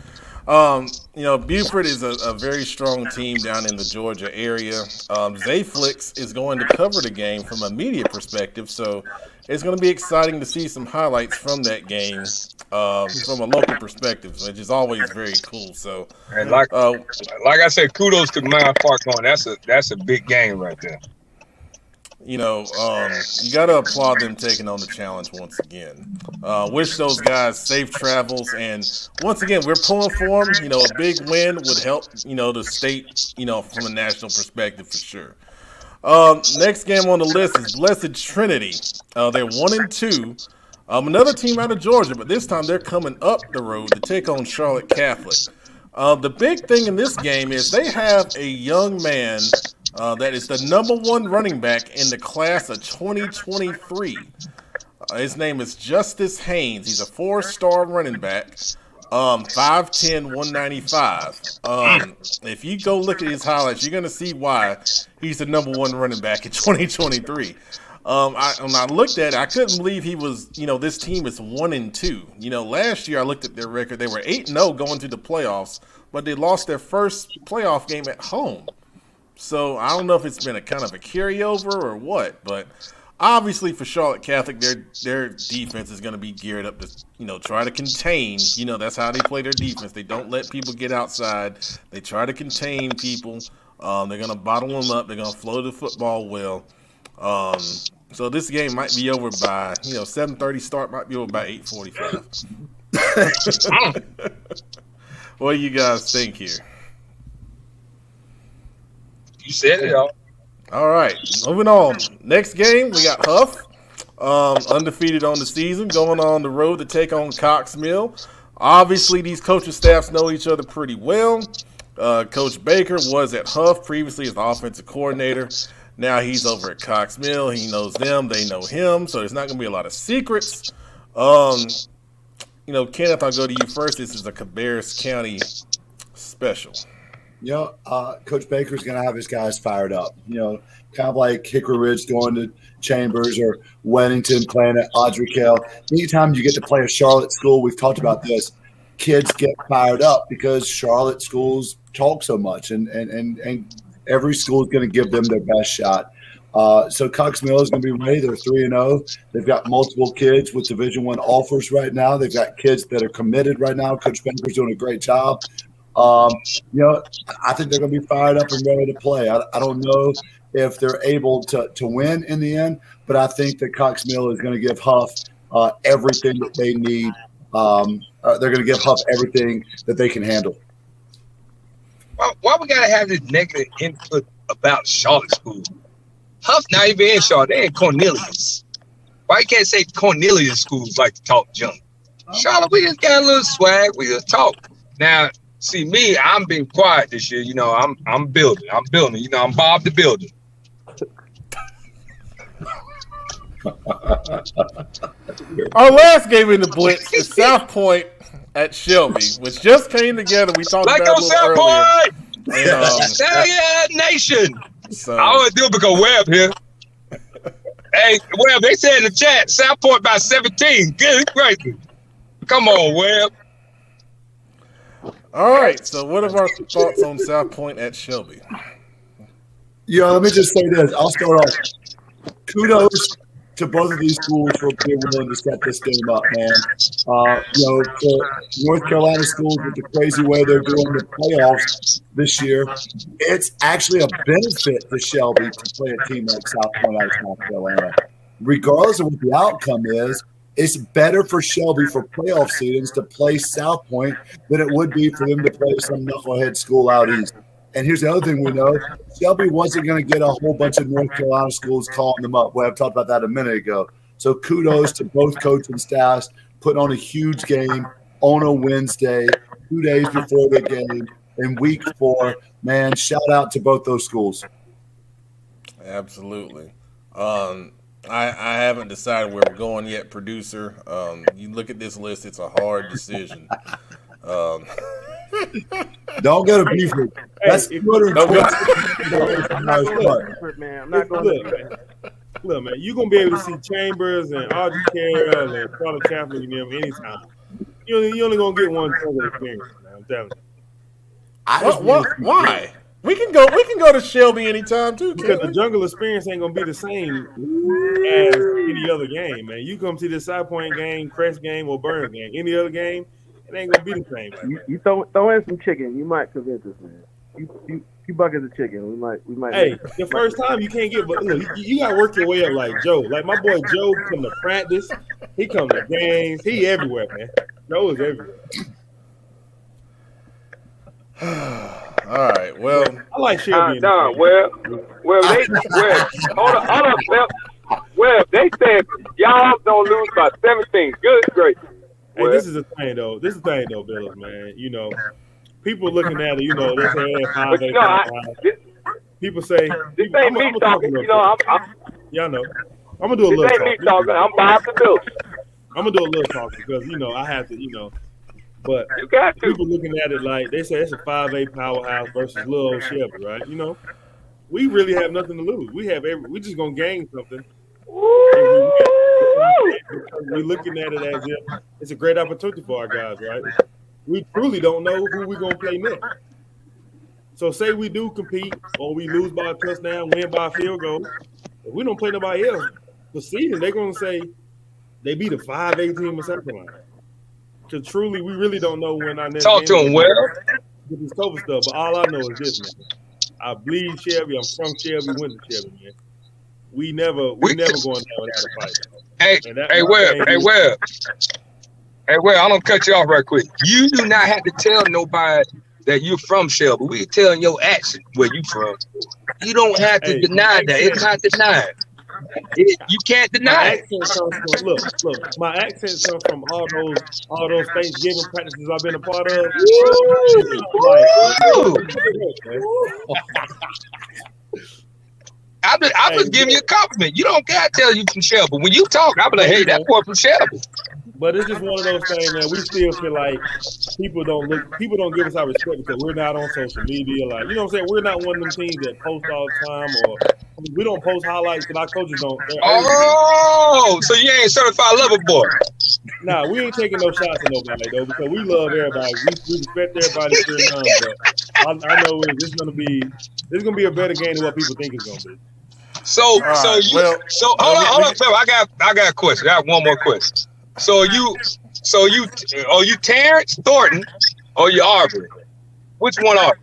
Buford is a very strong team down in the Georgia area. Zayflix is going to cover the game from a media perspective, so it's going to be exciting to see some highlights from that game from a local perspective, which is always very cool. So, and like I said, kudos to Myers Park on. That's a big game right there. You got to applaud them taking on the challenge once again. Wish those guys safe travels. And once again, we're pulling for them. A big win would help, the state, from a national perspective for sure. Next game on the list is Blessed Trinity. They're 1-2. Another team out of Georgia, but this time they're coming up the road to take on Charlotte Catholic. The big thing in this game is they have a young man that is the number 1 running back in the class of 2023. His name is Justice Haynes. He's a 4-star running back, 5'10", 195. If you go look at his highlights, you're going to see why he's the number 1 running back in 2023. When I looked at it, I couldn't believe he was, this team is 1-2. Last year I looked at their record. They were 8-0 going to the playoffs, but they lost their first playoff game at home. So I don't know if it's been a kind of a carryover or what, but obviously for Charlotte Catholic, their defense is going to be geared up to, try to contain. That's how they play their defense. They don't let people get outside. They try to contain people. They're going to bottle them up. They're going to flow the football well. So this game might be over by, 7:30 start, might be over by 8:45. What do you guys think here? You said it, y'all. All right, moving on. Next game, we got Huff, undefeated on the season, going on the road to take on Cox Mill. Obviously, these coaching staffs know each other pretty well. Coach Baker was at Huff previously as the offensive coordinator. Now he's over at Cox Mill. He knows them. They know him. So there's not going to be a lot of secrets. Kenneth, I'll go to you first. This is a Cabarrus County special. Coach Baker's going to have his guys fired up. Kind of like Hickory Ridge going to Chambers or Weddington playing at Audrey-Kell. Anytime you get to play a Charlotte school, we've talked about this, kids get fired up because Charlotte schools talk so much, and every school is going to give them their best shot. So Cox Mill is going to be ready. They're 3-0. They've got multiple kids with Division I offers right now. They've got kids that are committed right now. Coach Baker's doing a great job. I think they're going to be fired up and ready to play. I don't know if they're able to win in the end, but I think that Cox Mill is going to give Huff everything that they need. They're going to give Huff everything that they can handle. Why we got to have this negative input about Charlotte school? Huff not even in Charlotte. They in Cornelius. Why you can't say Cornelius schools like to talk junk? Charlotte, we just got a little swag. We just talk. Now, See me, I'm being quiet this year. You know, I'm building. You know, I'm Bob the Builder. Our last game in the Blitz is South Point at Shelby, which just came together. We talked Like about on it a South little earlier. Point. Hell yeah, nation. So I always do it because Webb here. Hey, Webb, they said in the chat, South Point by 17. Good gracious. Come on, Webb. all right. So what are our thoughts on South Point at Shelby? Let me just say this. I'll start off. Kudos to both of these schools for being willing to step this game up, man. For North Carolina schools with the crazy way they're doing the playoffs this year, it's actually a benefit to Shelby to play a team like South Point out of South Carolina. Regardless of what the outcome is, it's better for Shelby for playoff seedings to play South Point than it would be for them to play some knucklehead school out east. And here's the other thing we know. Shelby wasn't going to get a whole bunch of North Carolina schools calling them up. Well, I've talked about that a minute ago. So kudos to both coaching staffs putting on a huge game on a Wednesday, 2 days before the game in week 4. Man, shout out to both those schools. Absolutely. I haven't decided where we're going yet, producer. You look at this list; it's a hard decision. Don't go to Buford. That's Hey, I'm not going to Buford, man. I'm not going to Buford. Look, man, you're going to be able to see Chambers and Audrey Carroll and Charlie Chaplin and them anytime. You're only going to get one total experience, man. I'm telling you. Why? We can go to Shelby anytime too. Because the jungle experience ain't gonna be the same as any other game, man. You come to this South Point game, Crest game, or Burns game, any other game, it ain't gonna be the same. You throw in some chicken, you might convince us, man. Few buckets of chicken, we might. Hey, the first time you can't get, but look, you gotta work your way up like Joe. Like my boy Joe come to practice, he come to games, he everywhere, man. Joe is everywhere. All right. Well, I like Shelby. Well, hold on, Pep. Well, they said y'all don't lose by 17. Good, great. Hey, this is the thing though. Billups, man. You know, people looking at it. You know, they say, people say this ain't me talking. You know, yeah, I know. I'm gonna do a little. This ain't me talking. I'm Bob the Builder. I'm gonna do a little talking because I have to. But you got to. People looking at it like they say it's a 5A powerhouse versus little old Shelby, right? We really have nothing to lose. We just gonna gain something. We're looking at it as if it's a great opportunity for our guys, right? We truly don't know who we're gonna play next. So say we do compete or we lose by a touchdown, win by a field goal. If we don't play nobody else, the season they're gonna say they beat a 5A team of South Carolina. Because truly, we really don't know when our next talk to him. Well, with this COVID stuff, but all I know is this, man. I bleed Shelby. I'm from Shelby. Went to Shelby, man. We never going down without a fight. Hey, Webb. I'm gonna cut you off right quick. You do not have to tell nobody that you're from Shelby. We telling your accent where you from. You don't have to deny that. It's not denied. You can't deny it. Look, my accent comes from all those Thanksgiving practices I've been a part of. I'm just giving you a compliment. You don't gotta tell you from Shelby. When you talk, I'm like, hey, that boy from Shelby. But it's just one of those things, man. We still feel like people don't give us our respect because we're not on social media. Like, you know what I'm saying? We're not one of them teams that post all the time, or we don't post highlights because our coaches don't. Oh, so you ain't certified lover boy. Nah, we ain't taking no shots at nobody though because we love everybody. We respect everybody. But I know this is gonna be a better game than what people think it's gonna be. So hold on, Phil. I got a question. I got one more question. So are you Terrence Thornton or you Aubrey? Which one are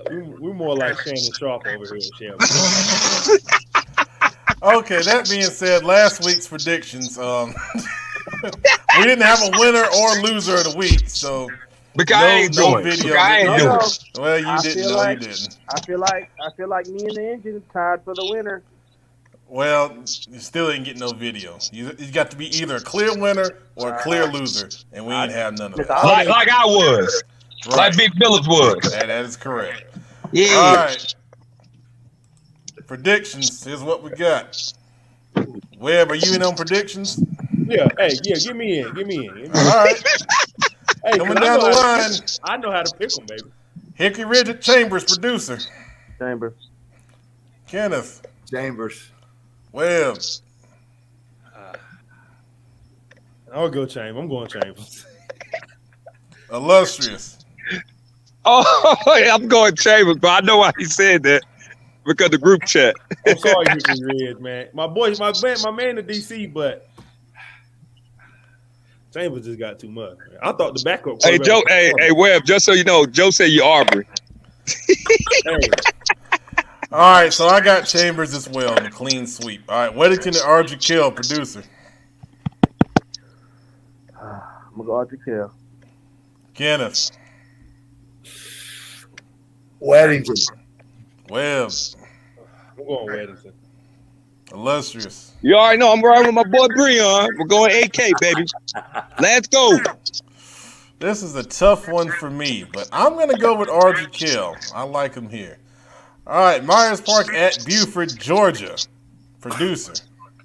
you? We're more like Shannon Sharp over here, Shelby. Okay, that being said, last week's predictions, we didn't have a winner or loser of the week, so no video. Well, you didn't. I feel like me and the engine tied for the winner. Well, you still didn't get no video. You got to be either a clear winner or a clear loser, and we ain't have none of that. Like I was. Right. Like Big Phillips was. That is correct. Yeah. All right. Predictions. Here's what we got. Webb, are you in on predictions? Yeah. Hey, yeah. Get me in. All right. Hey, Coming down the line. I know how to pick them, baby. Hickory Ridge Chambers, producer. Chambers. Kenneth. Chambers. Webb. I'll go Chambers. I'm going Chambers. Illustrious. Oh, I'm going Chambers, but I know why he said that. Because the group chat. I'm sorry, Hickory Ridge, man. My boy, my man in DC, but Chambers just got too much. Man. I thought the backup. Hey, Joe. Hey, Webb. Just so you know, Joe said you Aubrey. Hey. All right, so I got Chambers as well in a clean sweep. All right, Weddington and Archie Kill, producer. I'm gonna go Archie Kell. Kenneth. Weddington. Webb. I'm going Weddington. Illustrious. You already know I'm riding with my boy Breon. We're going AK, baby. Let's go. This is a tough one for me, but I'm going to go with Archie Kill. I like him here. All right, Myers Park at Buford, Georgia. Producer.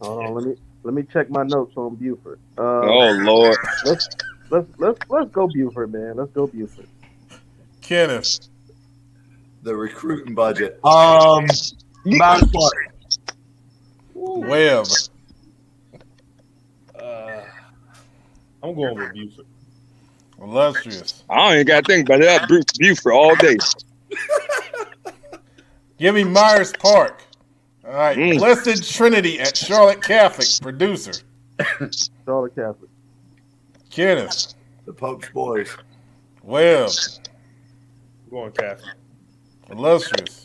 Hold on, let me check my notes on Buford. Oh Lord. Let's go Buford, man. Let's go Buford. Kenneth. The recruiting budget. Myers Park. Webb. I'm going with Buford. Illustrious. I don't even got to think about that. Buford all day. Give me Myers Park. All right, Blessed Trinity at Charlotte Catholic. Producer. Charlotte Catholic. Kenneth. The Pope's boys. Webb. I'm going Catholic. Illustrious.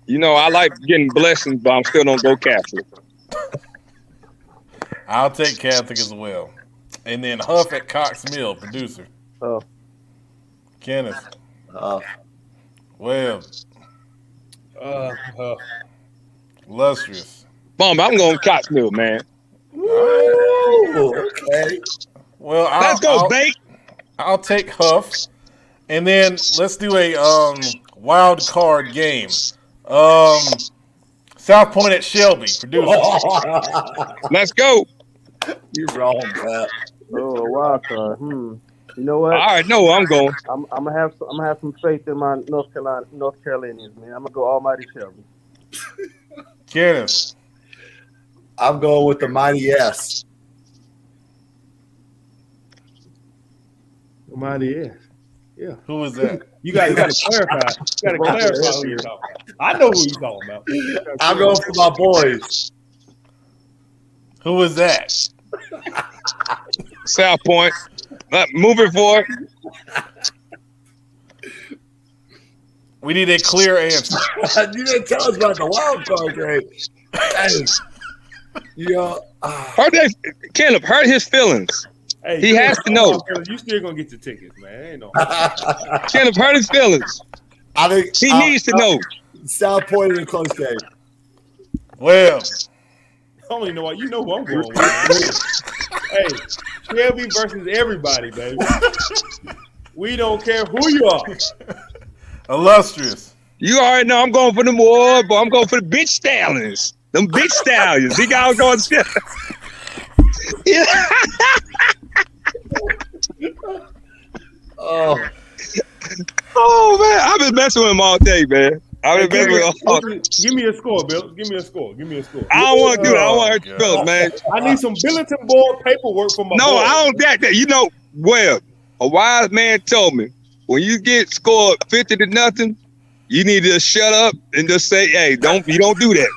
You know, I like getting blessings, but I'm still don't go Catholic. I'll take Catholic as well. And then Huff at Cox Mill. Producer. Oh. Kenneth. Webb. Illustrious. Bomb, I'm going Cox Mill, man. Ooh, okay. Well, Let's go, Bake. I'll take Huff. And then let's do a wild card game. South Point at Shelby. Producer. Let's go. You're wrong, Pat. Oh, a wild card. You know what? All right, no, I'm going. I'm gonna have some faith in my North Carolinians, man. I'm gonna go Almighty Shelby. Kenneth. I'm going with the Mighty S. Mighty S. Yeah. Who is that? You got to clarify. You got to clarify who you're talking about. I know who you're talking about. I'm going for my boys. Who is that? South Point. Moving forward. We need a clear answer. You didn't tell us about the wild card game. Caleb, hurt his feelings. Hey, he has to know. You still gonna get your tickets, man. Ain't no. Caleb hurt his feelings. I think he needs to know. South Point in a close game. Well, I don't even know why. You know who I'm going with. Hey, Shelby versus everybody, baby. We don't care who you are. Illustrious. You already know I'm going for them war, but I'm going for the bitch stallions. Them bitch stallions. He got going. Yeah. Oh man, I've been messing with him all day, man. I've been messing with him. Give me a score, Bill. Give me a score. I don't want to do that. I don't want to hurt your feelings, man. I need some bulletin board paperwork from my boy. I don't that. You know, well, a wise man told me when you get scored 50-0, you need to shut up and just say, "Hey, you don't do that."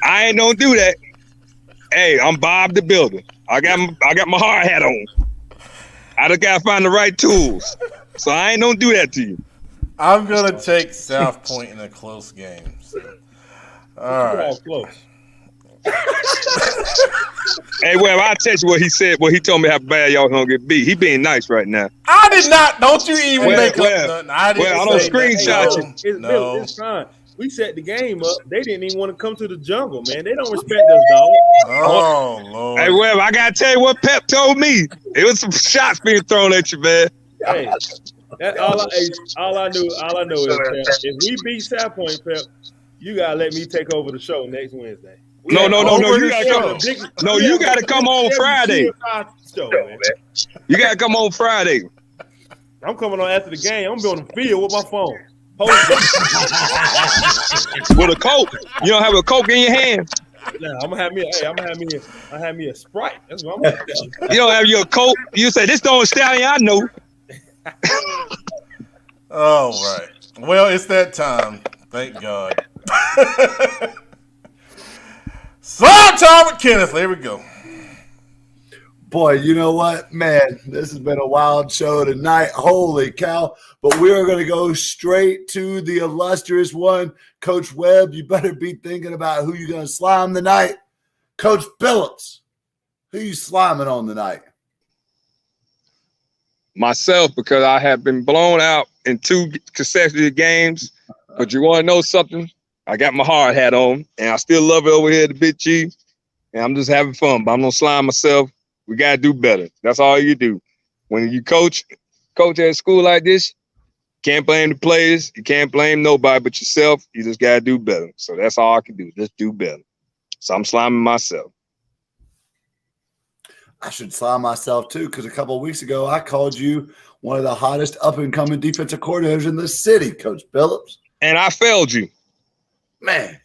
I ain't don't do that. Hey, I'm Bob the Builder. I got my hard hat on. I just gotta find the right tools. So I ain't don't do that to you. I'm gonna take South Point in a close game. So. All right. Close. Hey, well, I'll tell you what he said. What he told me how bad y'all gonna get beat. He being nice right now. I did not. Don't you even make up nothing. I didn't I don't screenshot you. Bill, it's fine. we set the game up. They didn't even want to come to the jungle, man. They don't respect us, dog. Oh, Lord. Hey, Webb, I gotta tell you what Pep told me. It was some shots being thrown at you, man. Hey, all I know is, Pep, if we beat South Point, Pep, you gotta let me take over the show next Wednesday. No. You gotta come on Friday. Show, man. You gotta come on Friday. I'm coming on after the game. I'm going to the field with my phone. With a Coke. You don't have a Coke in your hand. Nah, I'm gonna have me a Sprite. That's what I'm gonna do. You don't have your Coke. You say this don't stallion. I know. All right. Well, it's that time. Thank God. Slime time with Kenneth. There we go. Boy, you know what, man? This has been a wild show tonight. Holy cow. But we are going to go straight to the illustrious one. Coach Webb, you better be thinking about who you're going to slime tonight. Coach Phillips, who you sliming on tonight? Myself, because I have been blown out in 2 consecutive games. But you want to know something? I got my hard hat on, and I still love it over here at the Big G. And I'm just having fun, but I'm going to slime myself. We got to do better. That's all you do. When you coach at a school like this, can't blame the players. You can't blame nobody but yourself. You just got to do better. So that's all I can do. Just do better. So I'm sliming myself. I should slime myself too, because a couple of weeks ago, I called you one of the hottest up-and-coming defensive coordinators in the city, Coach Phillips. And I failed you. Man.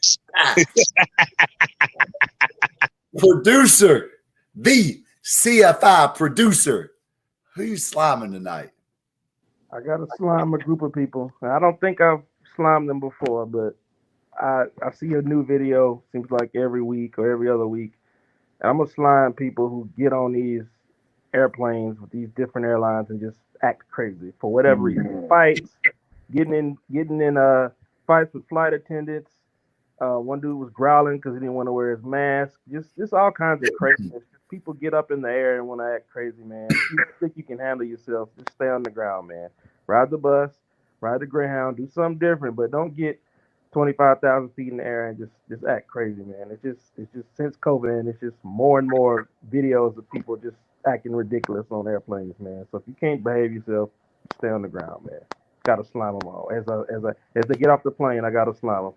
Producer, the CFI producer. Who you sliming tonight? I got to slime a group of people. I don't think I've slimed them before, but I see a new video, seems like every week or every other week. And I'm going to slime people who get on these airplanes with these different airlines and just act crazy for whatever reason. Fights, getting in fights with flight attendants. One dude was growling because he didn't want to wear his mask. Just all kinds of craziness. People get up in the air and want to act crazy, man. If you think you can handle yourself, just stay on the ground, man. Ride the bus, ride the Greyhound, do something different, but don't get 25,000 feet in the air and just act crazy, man. It's just since COVID, and it's just more and more videos of people just acting ridiculous on airplanes, man. So if you can't behave yourself, stay on the ground, man. Gotta slime them all. As they get off the plane, I gotta slime them.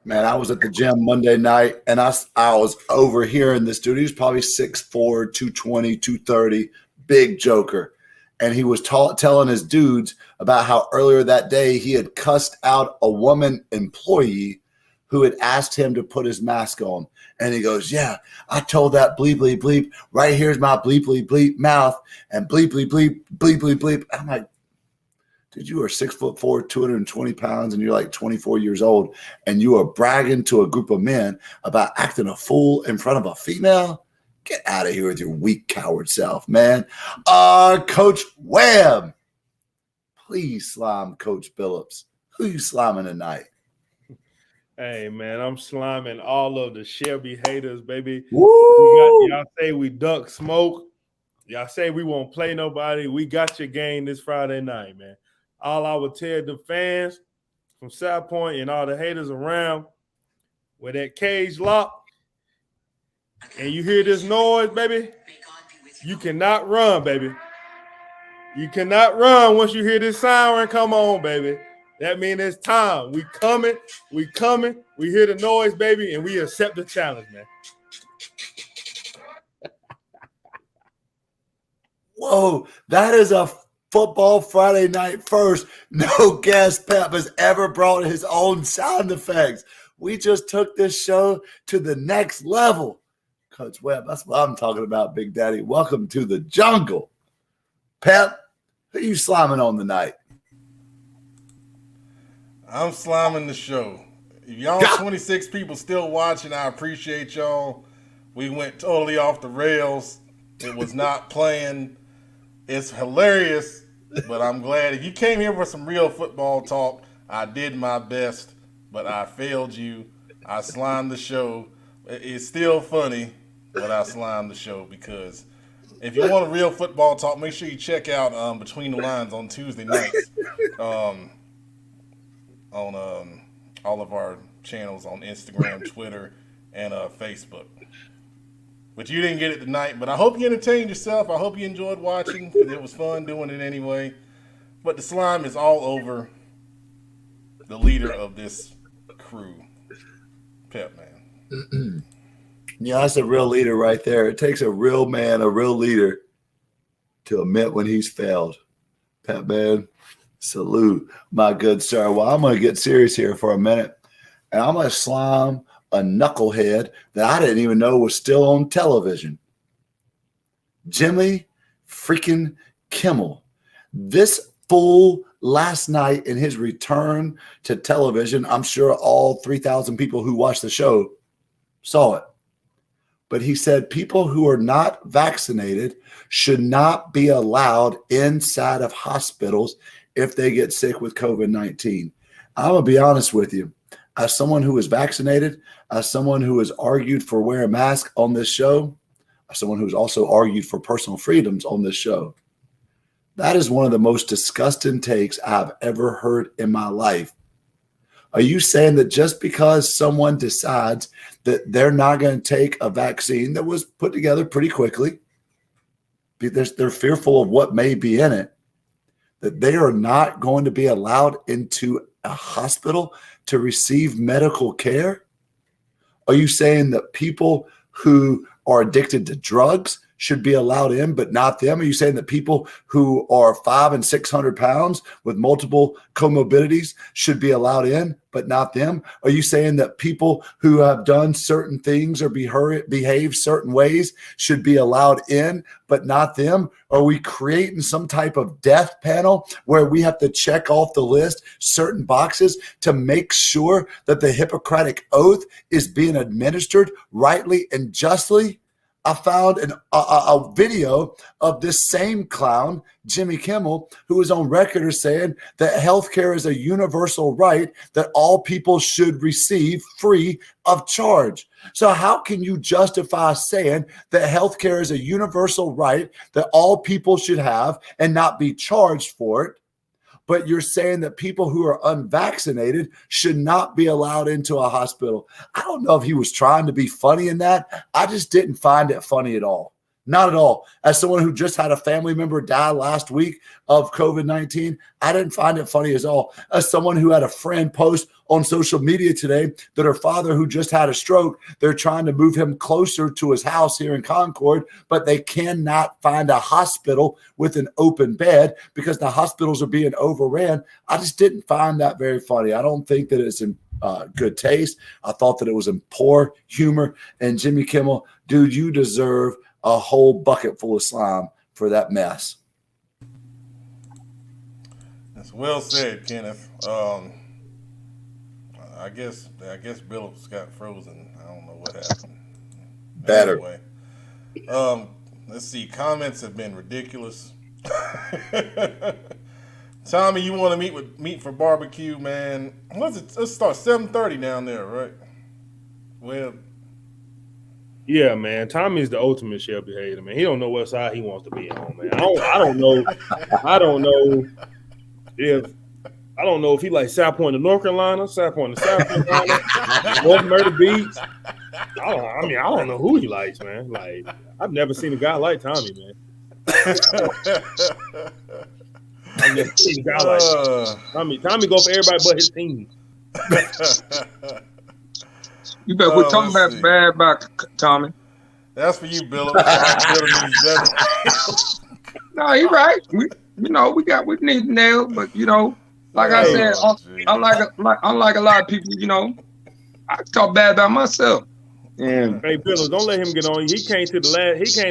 Man, I was at the gym Monday night, and I was over here in the studio. He's probably 6'4", 220, 230, big joker. And he was telling his dudes about how earlier that day he had cussed out a woman employee who had asked him to put his mask on. And he goes, yeah, I told that bleep, bleep, bleep, right here's my bleep, bleep, bleep mouth, and bleep, bleep, bleep, bleep, bleep, bleep. I'm like, dude, you are 6'4", 220 pounds, and you're like 24 years old, and you are bragging to a group of men about acting a fool in front of a female? Get out of here with your weak, coward self, man. Coach Webb, please slime Coach Phillips. Who you sliming tonight? Hey, man, I'm sliming all of the Shelby haters, baby. Woo! Y'all say we duck smoke. Y'all say we won't play nobody. We got your game this Friday night, man. All I would tell the fans from South Point and all the haters around, with that cage lock, and you hear this noise, baby, you cannot run, baby. You cannot run once you hear this siren come on, baby. That means it's time. We coming. We hear the noise, baby, and we accept the challenge, man. Whoa, that is a football Friday night first. No guest Pep has ever brought his own sound effects. We just took this show to the next level. Coach Webb, that's what I'm talking about, Big Daddy. Welcome to the jungle. Pep, who you sliming on tonight? I'm sliming the show. If y'all 26 people still watching, I appreciate y'all. We went totally off the rails. It was not planned. It's hilarious, but I'm glad. If you came here for some real football talk, I did my best, but I failed you. I slimed the show. It's still funny, but I slimed the show, because if you want a real football talk, make sure you check out Between the Lines on Tuesday nights. on all of our channels on Instagram, Twitter, and Facebook. But you didn't get it tonight. But I hope you entertained yourself. I hope you enjoyed watching because it was fun doing it anyway. But the slime is all over the leader of this crew, Pep, man. Yeah, that's a real leader right there. It takes a real man, a real leader to admit when he's failed. Pep, man, salute, my good sir. Well, I'm going to get serious here for a minute, and I'm going to slime a knucklehead that I didn't even know was still on television. Jimmy freaking Kimmel. This fool last night in his return to television, I'm sure all 3,000 people who watched the show saw it. But he said people who are not vaccinated should not be allowed inside of hospitals if they get sick with COVID-19. I'm going to be honest with you. As someone who is vaccinated, as someone who has argued for wear a mask on this show, as someone who's also argued for personal freedoms on this show, that is one of the most disgusting takes I've ever heard in my life. Are you saying that just because someone decides that they're not going to take a vaccine that was put together pretty quickly, they're fearful of what may be in it, that they are not going to be allowed into a hospital to receive medical care? Are you saying that people who are addicted to drugs should be allowed in, but not them? Are you saying that people who are 500 and 600 pounds with multiple comorbidities should be allowed in, but not them? Are you saying that people who have done certain things or behave certain ways should be allowed in, but not them? Are we creating some type of death panel where we have to check off the list certain boxes to make sure that the Hippocratic Oath is being administered rightly and justly? I found a video of this same clown, Jimmy Kimmel, who was on record as saying that healthcare is a universal right that all people should receive free of charge. So how can you justify saying that healthcare is a universal right that all people should have and not be charged for it, but you're saying that people who are unvaccinated should not be allowed into a hospital? I don't know if he was trying to be funny in that. I just didn't find it funny at all. Not at all. As someone who just had a family member die last week of COVID-19, I didn't find it funny at all. As someone who had a friend post on social media today that her father, who just had a stroke, they're trying to move him closer to his house here in Concord, but they cannot find a hospital with an open bed because the hospitals are being overran. I just didn't find that very funny. I don't think that it's in good taste. I thought that it was in poor humor. And Jimmy Kimmel, dude, you deserve a whole bucket full of slime for that mess. That's well said, Kenneth. I guess Billups got frozen. I don't know what happened. Better. Anyway, let's see. Comments have been ridiculous. Tommy, you want to meet for barbecue, man? Let's start 7:30 down there, right? Well. Yeah, man. Tommy's the ultimate Shelby hater, man. He don't know what side he wants to be on, man. I don't know if he like South Point to North Carolina, South Point to South Carolina, North Myrtle Beach. I don't know who he likes, man. Like, I've never seen a guy like Tommy, man. I've never seen a guy like Tommy. Tommy go for everybody but his team. You better quit talking bad about Tommy. That's for you, Bill. No, you're right. We need nails, but like I said, unlike a lot of people, I talk bad about myself. Yeah. Hey, Bill, don't let him get on. He came to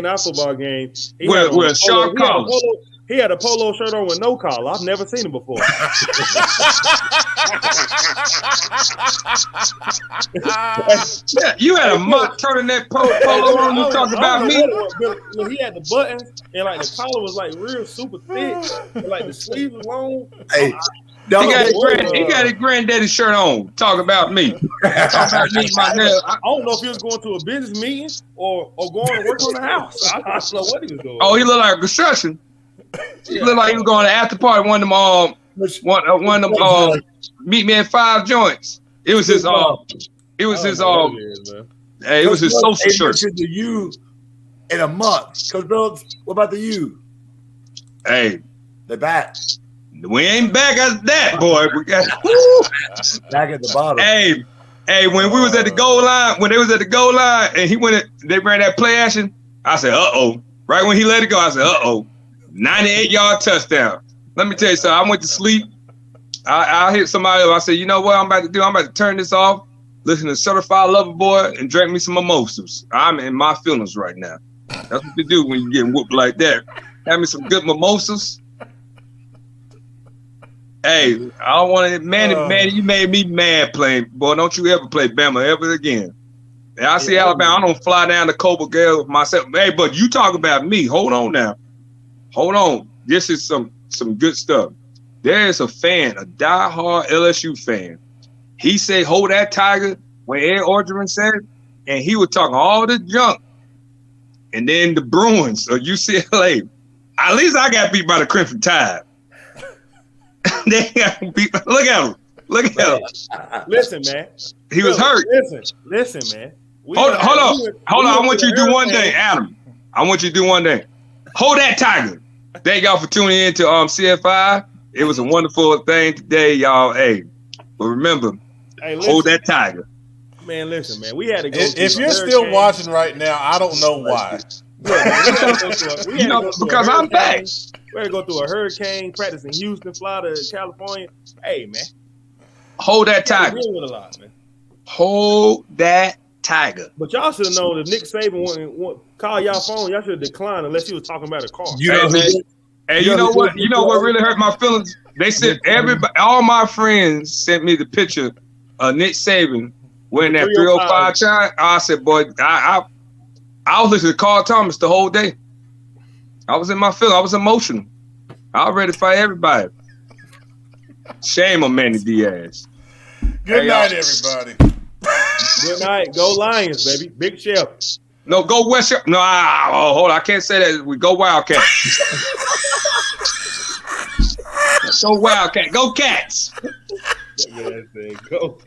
our football game. With a sharp collar. He had a polo shirt on with no collar. I've never seen him before. You had a mock turtleneck polo on. You talking about me? He had the buttons and like the collar was like real super thick, and, like the sleeves was long. Hey, he got his granddaddy shirt on. Talk about me. Talk about me, my nigga. I don't know if he was going to a business meeting or going to work on the house. I don't know what he was doing. Oh, he looked like a construction. He looked like he was going to after party. One of them meet me at 5 joints. It was his It was his Hey, it was his social shirt. To you in a month. Coach Phillips, what about the U? Hey, they're back. We ain't back at that, boy. We got back at the bottom. Hey, when we was at the goal line, when they was at the goal line, and they ran that play action. I said, "Uh-oh!" Right when he let it go, I said, "Uh-oh!" 98-yard touchdown. Let me tell you something. I went to sleep. I hit somebody up. I said, "You know what I'm about to do? I'm about to turn this off, listen to Certified Lover Boy, and drink me some mimosas. I'm in my feelings right now." That's what you do when you get whooped like that. Have me some good mimosas. Hey, I don't want to, man, you made me mad playing. Boy, don't you ever play Bama ever again. And I see Alabama, I don't fly down to Cobra Girl myself. Hey, but you talk about me. Hold on now. Hold on. This is some good stuff. There is a fan, a diehard LSU fan. He said, "Hold that Tiger," when Ed Orgeron said it, and he was talking all the junk. And then the Bruins or UCLA. At least I got beat by the Crimson Tide. They got beat. Look at him. Look at him. Listen, man. He was hurt. Listen, man. Hold on. I want you to do one thing, Adam. I want you to do one thing. Hold that Tiger. Thank y'all for tuning in to CFI. It was a wonderful thing today, y'all. Hey, but remember, hold that Tiger. Man, listen, man. We had to go. If you're still watching right now, I don't know why. Because I'm back. We had to go through a hurricane, practice in Houston, fly to California. Hey, man. Hold that Tiger. With a lot, man. Hold that Tiger. But y'all should have known if Nick Saban wouldn't call y'all phone, y'all should have declined unless he was talking about a car. You know what? You know what really hurt my feelings? They said all my friends sent me the picture of Nick Saban wearing that 305 chime. I said, boy, I was listening to Carl Thomas the whole day. I was in my feelings. I was emotional. I was ready to fight everybody. Shame on Manny Diaz. Good night, everybody. Good night. Go Lions, baby. Big Chef. No, go West. No, hold on. I can't say that. We go Wildcats. Go Wildcats. Go Cats. Go.